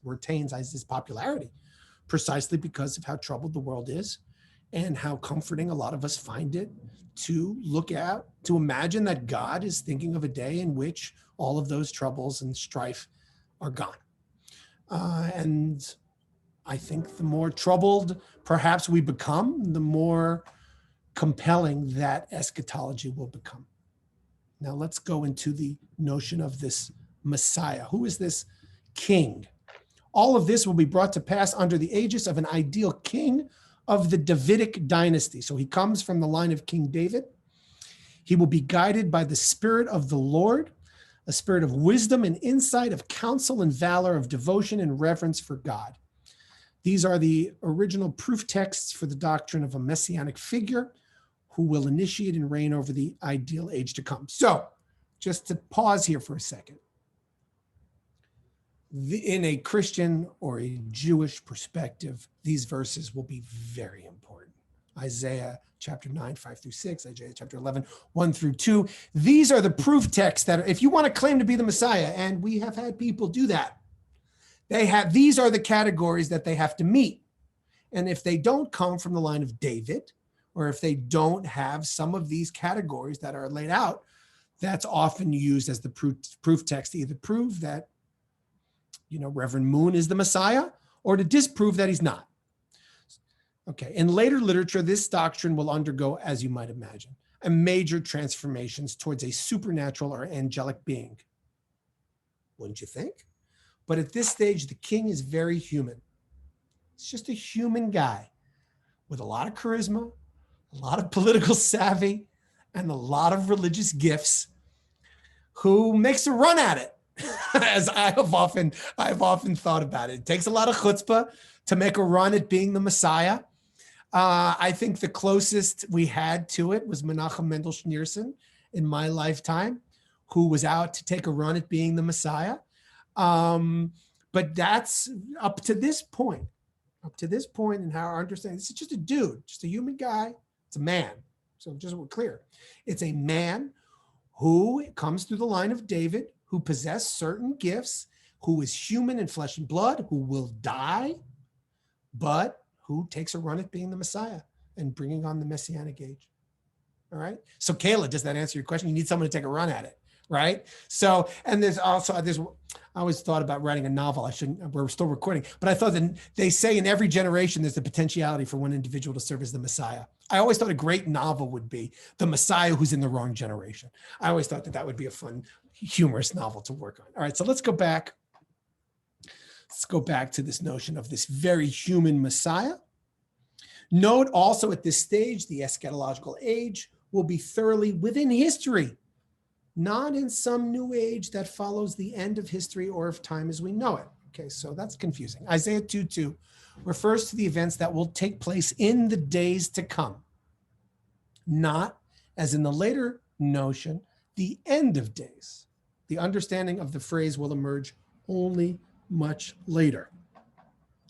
retains his popularity precisely because of how troubled the world is and how comforting a lot of us find it to look at, to imagine that God is thinking of a day in which all of those troubles and strife are gone. And I think the more troubled perhaps we become, the more compelling that eschatology will become. Now let's go into the notion of this Messiah. Who is this king? All of this will be brought to pass under the aegis of an ideal king of the Davidic dynasty. So he comes from the line of King David. He will be guided by the Spirit of the Lord, a spirit of wisdom and insight, of counsel and valor, of devotion and reverence for God. These are the original proof texts for the doctrine of a messianic figure who will initiate and reign over the ideal age to come. So just to pause here for a second. In a Christian or a Jewish perspective, these verses will be very important. Isaiah chapter 9, 5 through 6, Isaiah chapter 11, 1 through 2. These are the proof texts that if you want to claim to be the Messiah, and we have had people do that, these are the categories that they have to meet. And if they don't come from the line of David, or if they don't have some of these categories that are laid out, that's often used as the proof text to either prove that, Reverend Moon is the Messiah, or to disprove that he's not. Okay, in later literature, this doctrine will undergo, as you might imagine, a major transformations towards a supernatural or angelic being. Wouldn't you think? But at this stage, the king is very human. It's just a human guy with a lot of charisma, a lot of political savvy, and a lot of religious gifts who makes a run at it. As I've often thought about it. It takes a lot of chutzpah to make a run at being the Messiah. I think the closest we had to it was Menachem Mendel Schneerson in my lifetime, who was out to take a run at being the Messiah. But that's up to this point in how our understanding, this is just a dude, just a human guy. It's a man. So just we're clear. It's a man who comes through the line of David, who possess certain gifts, who is human in flesh and blood, who will die, but who takes a run at being the Messiah and bringing on the Messianic age. All right. So Kayla, does that answer your question? You need someone to take a run at it, right? So, and there's I always thought about writing a novel. We're still recording, but I thought that they say in every generation, there's the potentiality for one individual to serve as the Messiah. I always thought a great novel would be the Messiah who's in the wrong generation. I always thought that would be a fun, humorous novel to work on. All right, so let's go back. Let's go back to this notion of this very human Messiah. Note also at this stage, the eschatological age will be thoroughly within history, not in some new age that follows the end of history or of time as we know it. Okay, so that's confusing. Isaiah 2:2 refers to the events that will take place in the days to come, not, as in the later notion, the end of days. The understanding of the phrase will emerge only much later.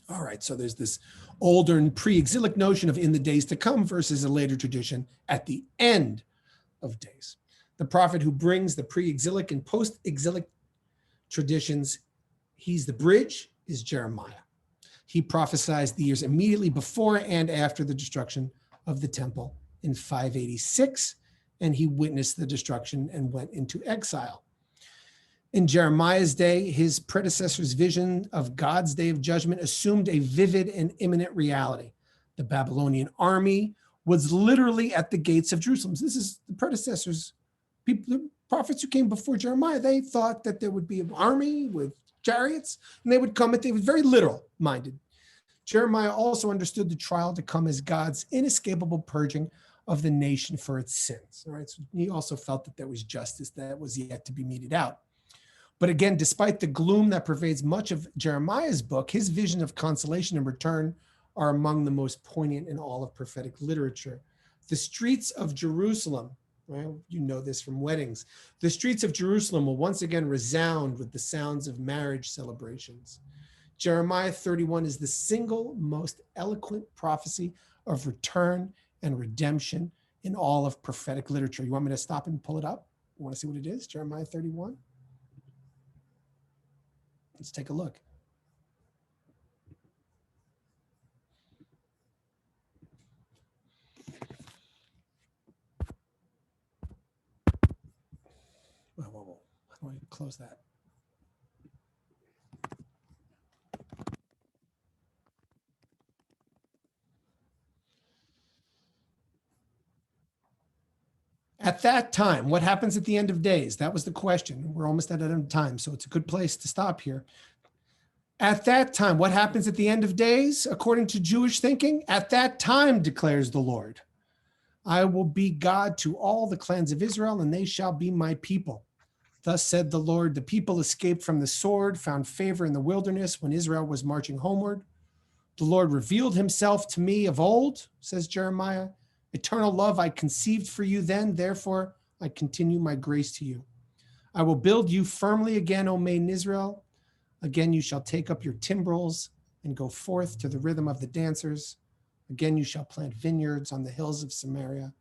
All right, so there's this older and pre-exilic notion of in the days to come versus a later tradition at the end of days. The prophet who brings the pre-exilic and post-exilic traditions, he's the bridge, is Jeremiah. He prophesies the years immediately before and after the destruction of the temple in 586, and he witnessed the destruction and went into exile. In Jeremiah's day, his predecessor's vision of God's day of judgment assumed a vivid and imminent reality. The Babylonian army was literally at the gates of Jerusalem. This is the predecessors, people, the prophets who came before Jeremiah. They thought that there would be an army with chariots, and they would come, they were very literal minded. Jeremiah also understood the trial to come as God's inescapable purging of the nation for its sins. All right, so he also felt that there was justice that was yet to be meted out. But again, despite the gloom that pervades much of Jeremiah's book, his vision of consolation and return are among the most poignant in all of prophetic literature. The streets of Jerusalem, right? You know this from weddings. The streets of Jerusalem will once again resound with the sounds of marriage celebrations. Jeremiah 31 is the single most eloquent prophecy of return and redemption in all of prophetic literature. You want me to stop and pull it up? You want to see what it is? Jeremiah 31? Let's take a look. Whoa. How do I close that? At that time, what happens at the end of days? That was the question. We're almost at the end of time, so it's a good place to stop here. At that time, what happens at the end of days, according to Jewish thinking? At that time, declares the Lord, I will be God to all the clans of Israel, and they shall be my people. Thus said the Lord, the people escaped from the sword, found favor in the wilderness when Israel was marching homeward. The Lord revealed himself to me of old, says Jeremiah. Eternal love I conceived for you then, therefore I continue my grace to you. I will build you firmly again, O maiden Israel. Again you shall take up your timbrels and go forth to the rhythm of the dancers. Again you shall plant vineyards on the hills of Samaria.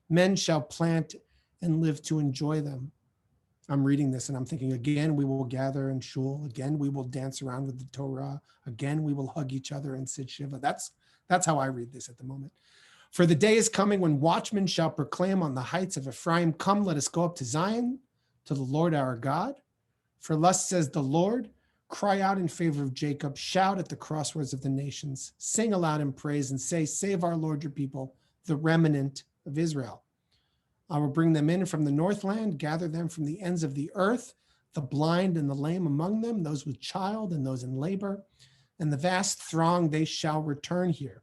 Men shall plant and live to enjoy them. I'm reading this and I'm thinking, again, we will gather in shul. Again, we will dance around with the Torah. Again, we will hug each other and sit shiva. That's how I read this at the moment. For the day is coming when watchmen shall proclaim on the heights of Ephraim, come, let us go up to Zion, to the Lord our God. For thus says the Lord, cry out in favor of Jacob, shout at the crossroads of the nations, sing aloud in praise and say, save our Lord your people, the remnant of Israel. I will bring them in from the northland, gather them from the ends of the earth, the blind and the lame among them, those with child and those in labor, and the vast throng, they shall return here.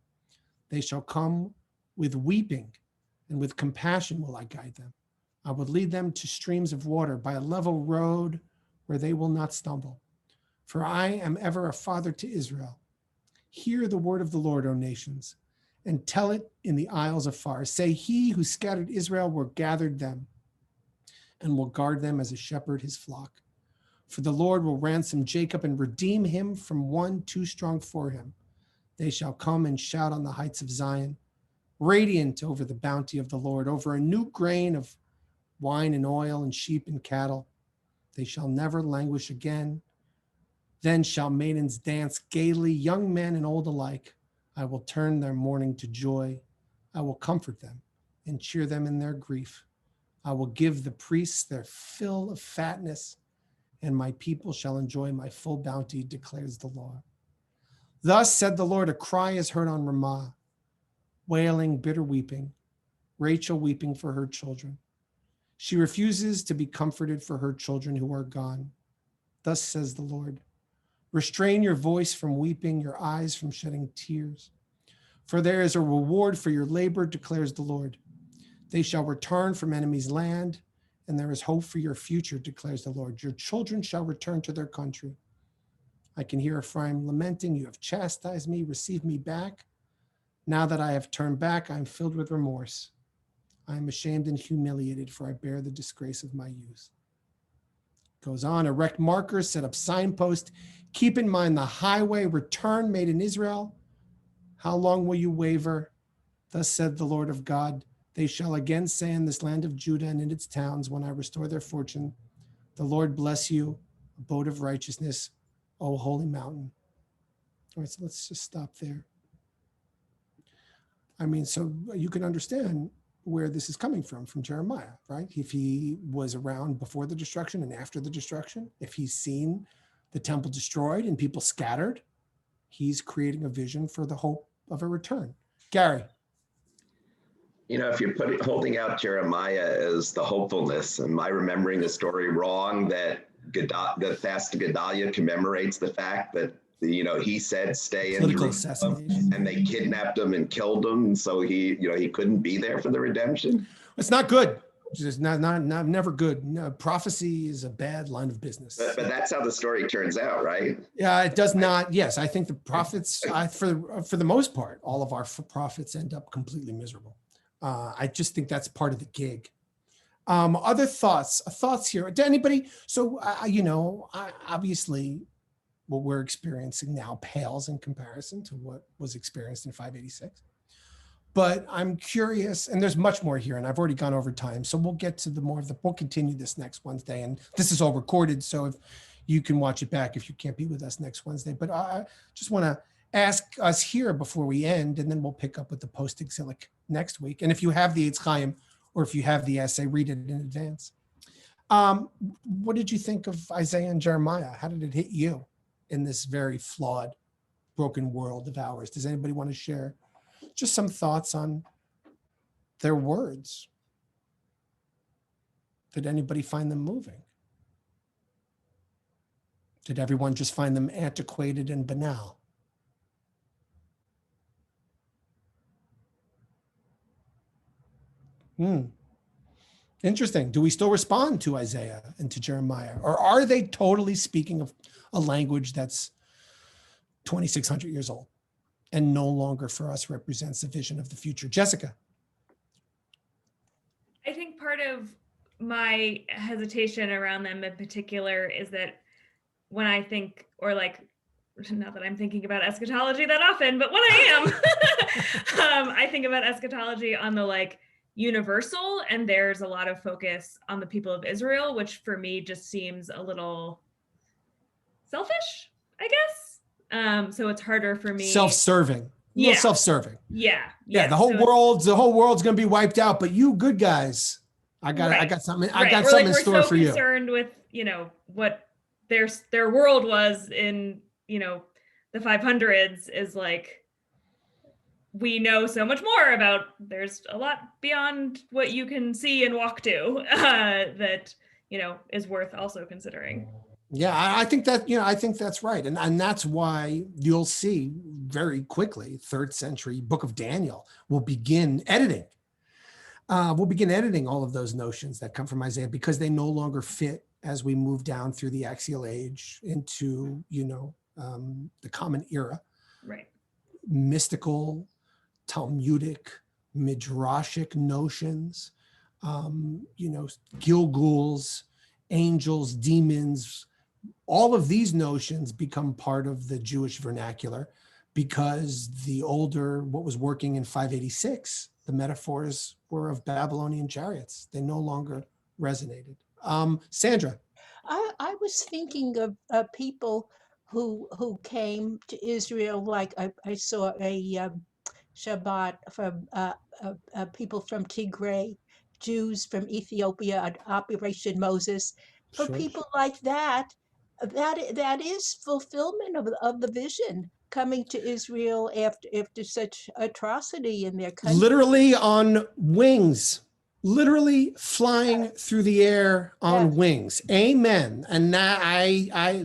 They shall come with weeping, and with compassion will I guide them. I will lead them to streams of water by a level road where they will not stumble. For I am ever a father to Israel. Hear the word of the Lord, O nations, and tell it in the isles afar. Say, he who scattered Israel will gather them and will guard them as a shepherd his flock. For the Lord will ransom Jacob and redeem him from one too strong for him. They shall come and shout on the heights of Zion, radiant over the bounty of the Lord, over a new grain of wine and oil and sheep and cattle. They shall never languish again. Then shall maidens dance gaily, young men and old alike. I will turn their mourning to joy. I will comfort them and cheer them in their grief. I will give the priests their fill of fatness, and my people shall enjoy my full bounty, declares the Lord. Thus said the Lord, a cry is heard on Ramah, wailing, bitter weeping, Rachel weeping for her children. She refuses to be comforted for her children who are gone. Thus says the Lord, restrain your voice from weeping, your eyes from shedding tears. For there is a reward for your labor, declares the Lord. They shall return from enemies' land, and there is hope for your future, declares the Lord. Your children shall return to their country. I can hear Ephraim lamenting, you have chastised me, receive me back. Now that I have turned back, I am filled with remorse. I am ashamed and humiliated, for I bear the disgrace of my youth. Goes on, erect markers, set up signposts. Keep in mind the highway return made in Israel. How long will you waver? Thus said the Lord of God, they shall again say in this land of Judah and in its towns, when I restore their fortune, the Lord bless you, abode of righteousness, O holy mountain. All right, so let's just stop there. I mean, so you can understand where this is coming from Jeremiah, right? If he was around before the destruction and after the destruction, if he's seen the temple destroyed and people scattered, he's creating a vision for the hope of a return. Gary. You know, if you're holding out Jeremiah as the hopefulness, am I remembering the story wrong that the fast of Gedaliah commemorates the fact that, you know, he said stay in Jerusalem and they kidnapped him and killed him, and so he, you know, he couldn't be there for the redemption? It's not good. It's just never good. No, prophecy is a bad line of business. But that's how the story turns out, right? Yeah, it does not. Yes, I think the prophets, for the most part, all of our prophets end up completely miserable. I just think that's part of the gig. Other thoughts here. To anybody? So, you know, obviously, what we're experiencing now pales in comparison to what was experienced in 586. But I'm curious, and there's much more here, and I've already gone over time, so we'll get to we'll continue this next Wednesday, and this is all recorded, so if you can watch it back if you can't be with us next Wednesday. But I just want to ask us here before we end, and then we'll pick up with the post-exilic next week. And if you have the Eitz Chaim, or if you have the essay, read it in advance. What did you think of Isaiah and Jeremiah? How did it hit you in this very flawed, broken world of ours? Does anybody want to share just some thoughts on their words? Did anybody find them moving? Did everyone just find them antiquated and banal? Interesting. Do we still respond to Isaiah and to Jeremiah? Or are they totally speaking of a language that's 2,600 years old and no longer for us represents a vision of the future? Jessica. I think part of my hesitation around them in particular is that when I think, or like, not that I'm thinking about eschatology that often, but when I am, I think about eschatology on the like universal, and there's a lot of focus on the people of Israel, which for me just seems a little selfish, I guess. So it's harder for me. Self-serving. Yeah. Self-serving. Yeah. The whole world's going to be wiped out, but you good guys, I got something. I got something in store for you. We're so concerned with, you know, what their world was in, you know, the 500s is like, we know so much more about, there's a lot beyond what you can see and walk to that, you know, is worth also considering. Yeah, I think that, you know, I think that's right. And that's why you'll see very quickly, 3rd century book of Daniel will begin editing. We'll begin editing all of those notions that come from Isaiah because they no longer fit as we move down through the axial age into, you know, the common era. Right. Mystical, Talmudic, midrashic notions, you know, Gilguls, angels, demons, all of these notions become part of the Jewish vernacular because what was working in 586, the metaphors were of Babylonian chariots. They no longer resonated. Sandra. I was thinking of people who came to Israel, like I saw a Shabbat from people from Tigray, Jews from Ethiopia, at Operation Moses. For Sure. people like that is fulfillment of the vision, coming to Israel after such atrocity in their country. Literally on wings, literally flying through the air on wings. Amen. And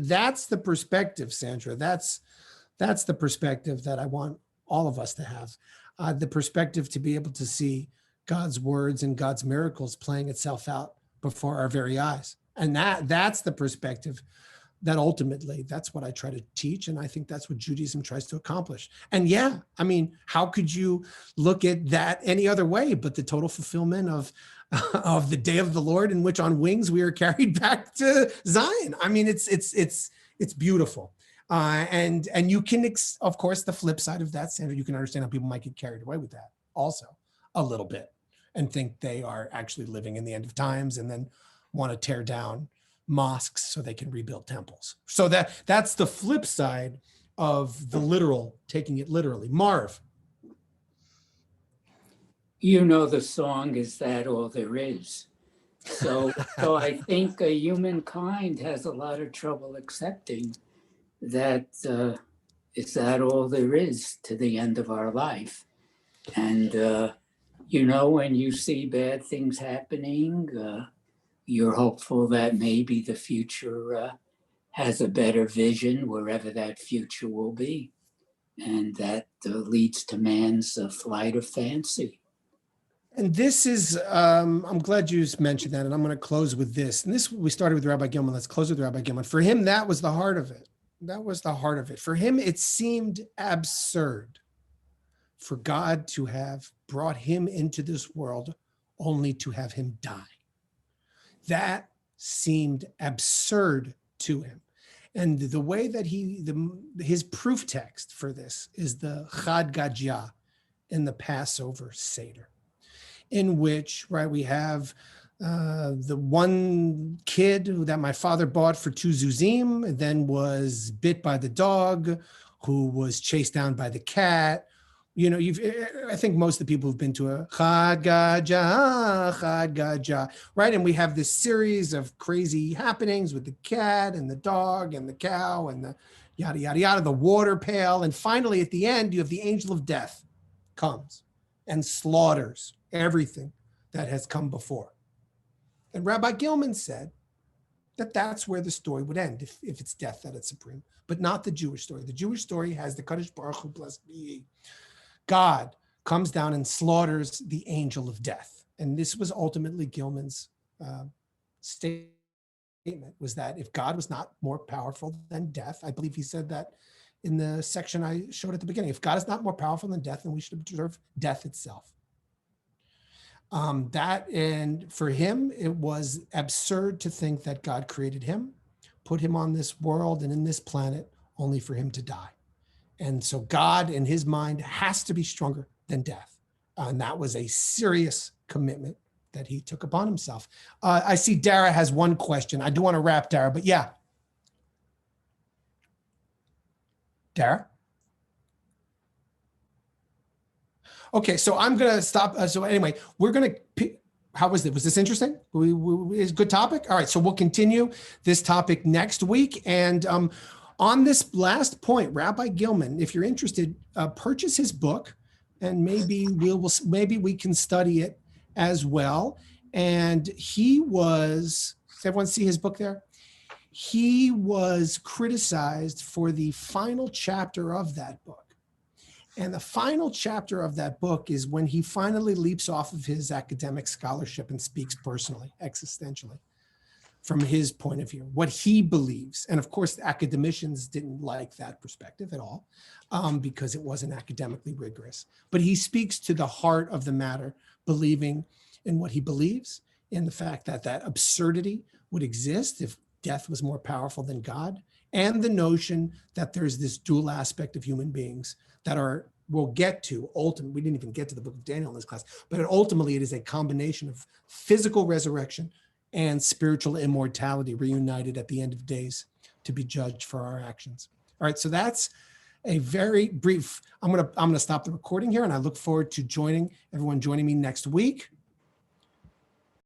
that's the perspective, Sandra. That's the perspective that I want all of us to have. The perspective to be able to see God's words and God's miracles playing itself out before our very eyes. And that's the perspective that ultimately, that's what I try to teach. And I think that's what Judaism tries to accomplish. And yeah, I mean, how could you look at that any other way but the total fulfillment of of the day of the Lord, in which on wings we are carried back to Zion. I mean, it's beautiful. And you can, of course, the flip side of that, Sandra, you can understand how people might get carried away with that also a little bit and think they are actually living in the end of times and then want to tear down mosques so they can rebuild temples. So that's the flip side of the literal, taking it literally. Marv. You know, the song, Is That All There Is? So I think humankind has a lot of trouble accepting that is that all there is to the end of our life. And, you know, when you see bad things happening, you're hopeful that maybe the future has a better vision, wherever that future will be. And that leads to man's flight of fancy. And this is, I'm glad you mentioned that, and I'm going to close with this. And this, we started with Rabbi Gilman. Let's close with Rabbi Gilman. For him, that was the heart of it. That was the heart of it. For him, it seemed absurd for God to have brought him into this world only to have him die. That seemed absurd to him. And the way that his proof text for this is the Chad Gadya in the Passover Seder, in which, right, we have the one kid that my father bought for 2 zuzim, and then was bit by the dog, who was chased down by the cat. You know, I think most of the people who've been to a Chad Gadya, right? And we have this series of crazy happenings with the cat and the dog and the cow and the yada, yada, yada, the water pail. And finally, at the end, you have the angel of death comes and slaughters everything that has come before. And Rabbi Gilman said that that's where the story would end, if it's death at its supreme, but not the Jewish story. The Jewish story has the Kadosh Baruch Hu, blessed be he. God comes down and slaughters the angel of death. And this was ultimately Gilman's statement, was that if God was not more powerful than death, I believe he said that in the section I showed at the beginning, if God is not more powerful than death, then we should observe death itself. And for him, it was absurd to think that God created him, put him on this world and in this planet only for him to die. And so God, in his mind, has to be stronger than death. And that was a serious commitment that he took upon himself. I see Dara has one question. I do want to wrap, Dara, but yeah. Dara? Okay, so I'm going to stop. So anyway, we're going to, how was it? Was this interesting? Is a good topic? All right, so we'll continue this topic next week. And on this last point, Rabbi Gilman, if you're interested, purchase his book, and maybe we can study it as well. And he was, does everyone see his book there? He was criticized for the final chapter of that book. And the final chapter of that book is when he finally leaps off of his academic scholarship and speaks personally, existentially, from his point of view, what he believes. And of course, the academicians didn't like that perspective at all, because it wasn't academically rigorous. But he speaks to the heart of the matter, believing in what he believes, in the fact that that absurdity would exist if death was more powerful than God, and the notion that there's this dual aspect of human beings that we'll get to ultimately, we didn't even get to the book of Daniel in this class, but ultimately it is a combination of physical resurrection and spiritual immortality reunited at the end of days to be judged for our actions. All right, so that's a very brief, I'm gonna stop the recording here, and I look forward to everyone joining me next week.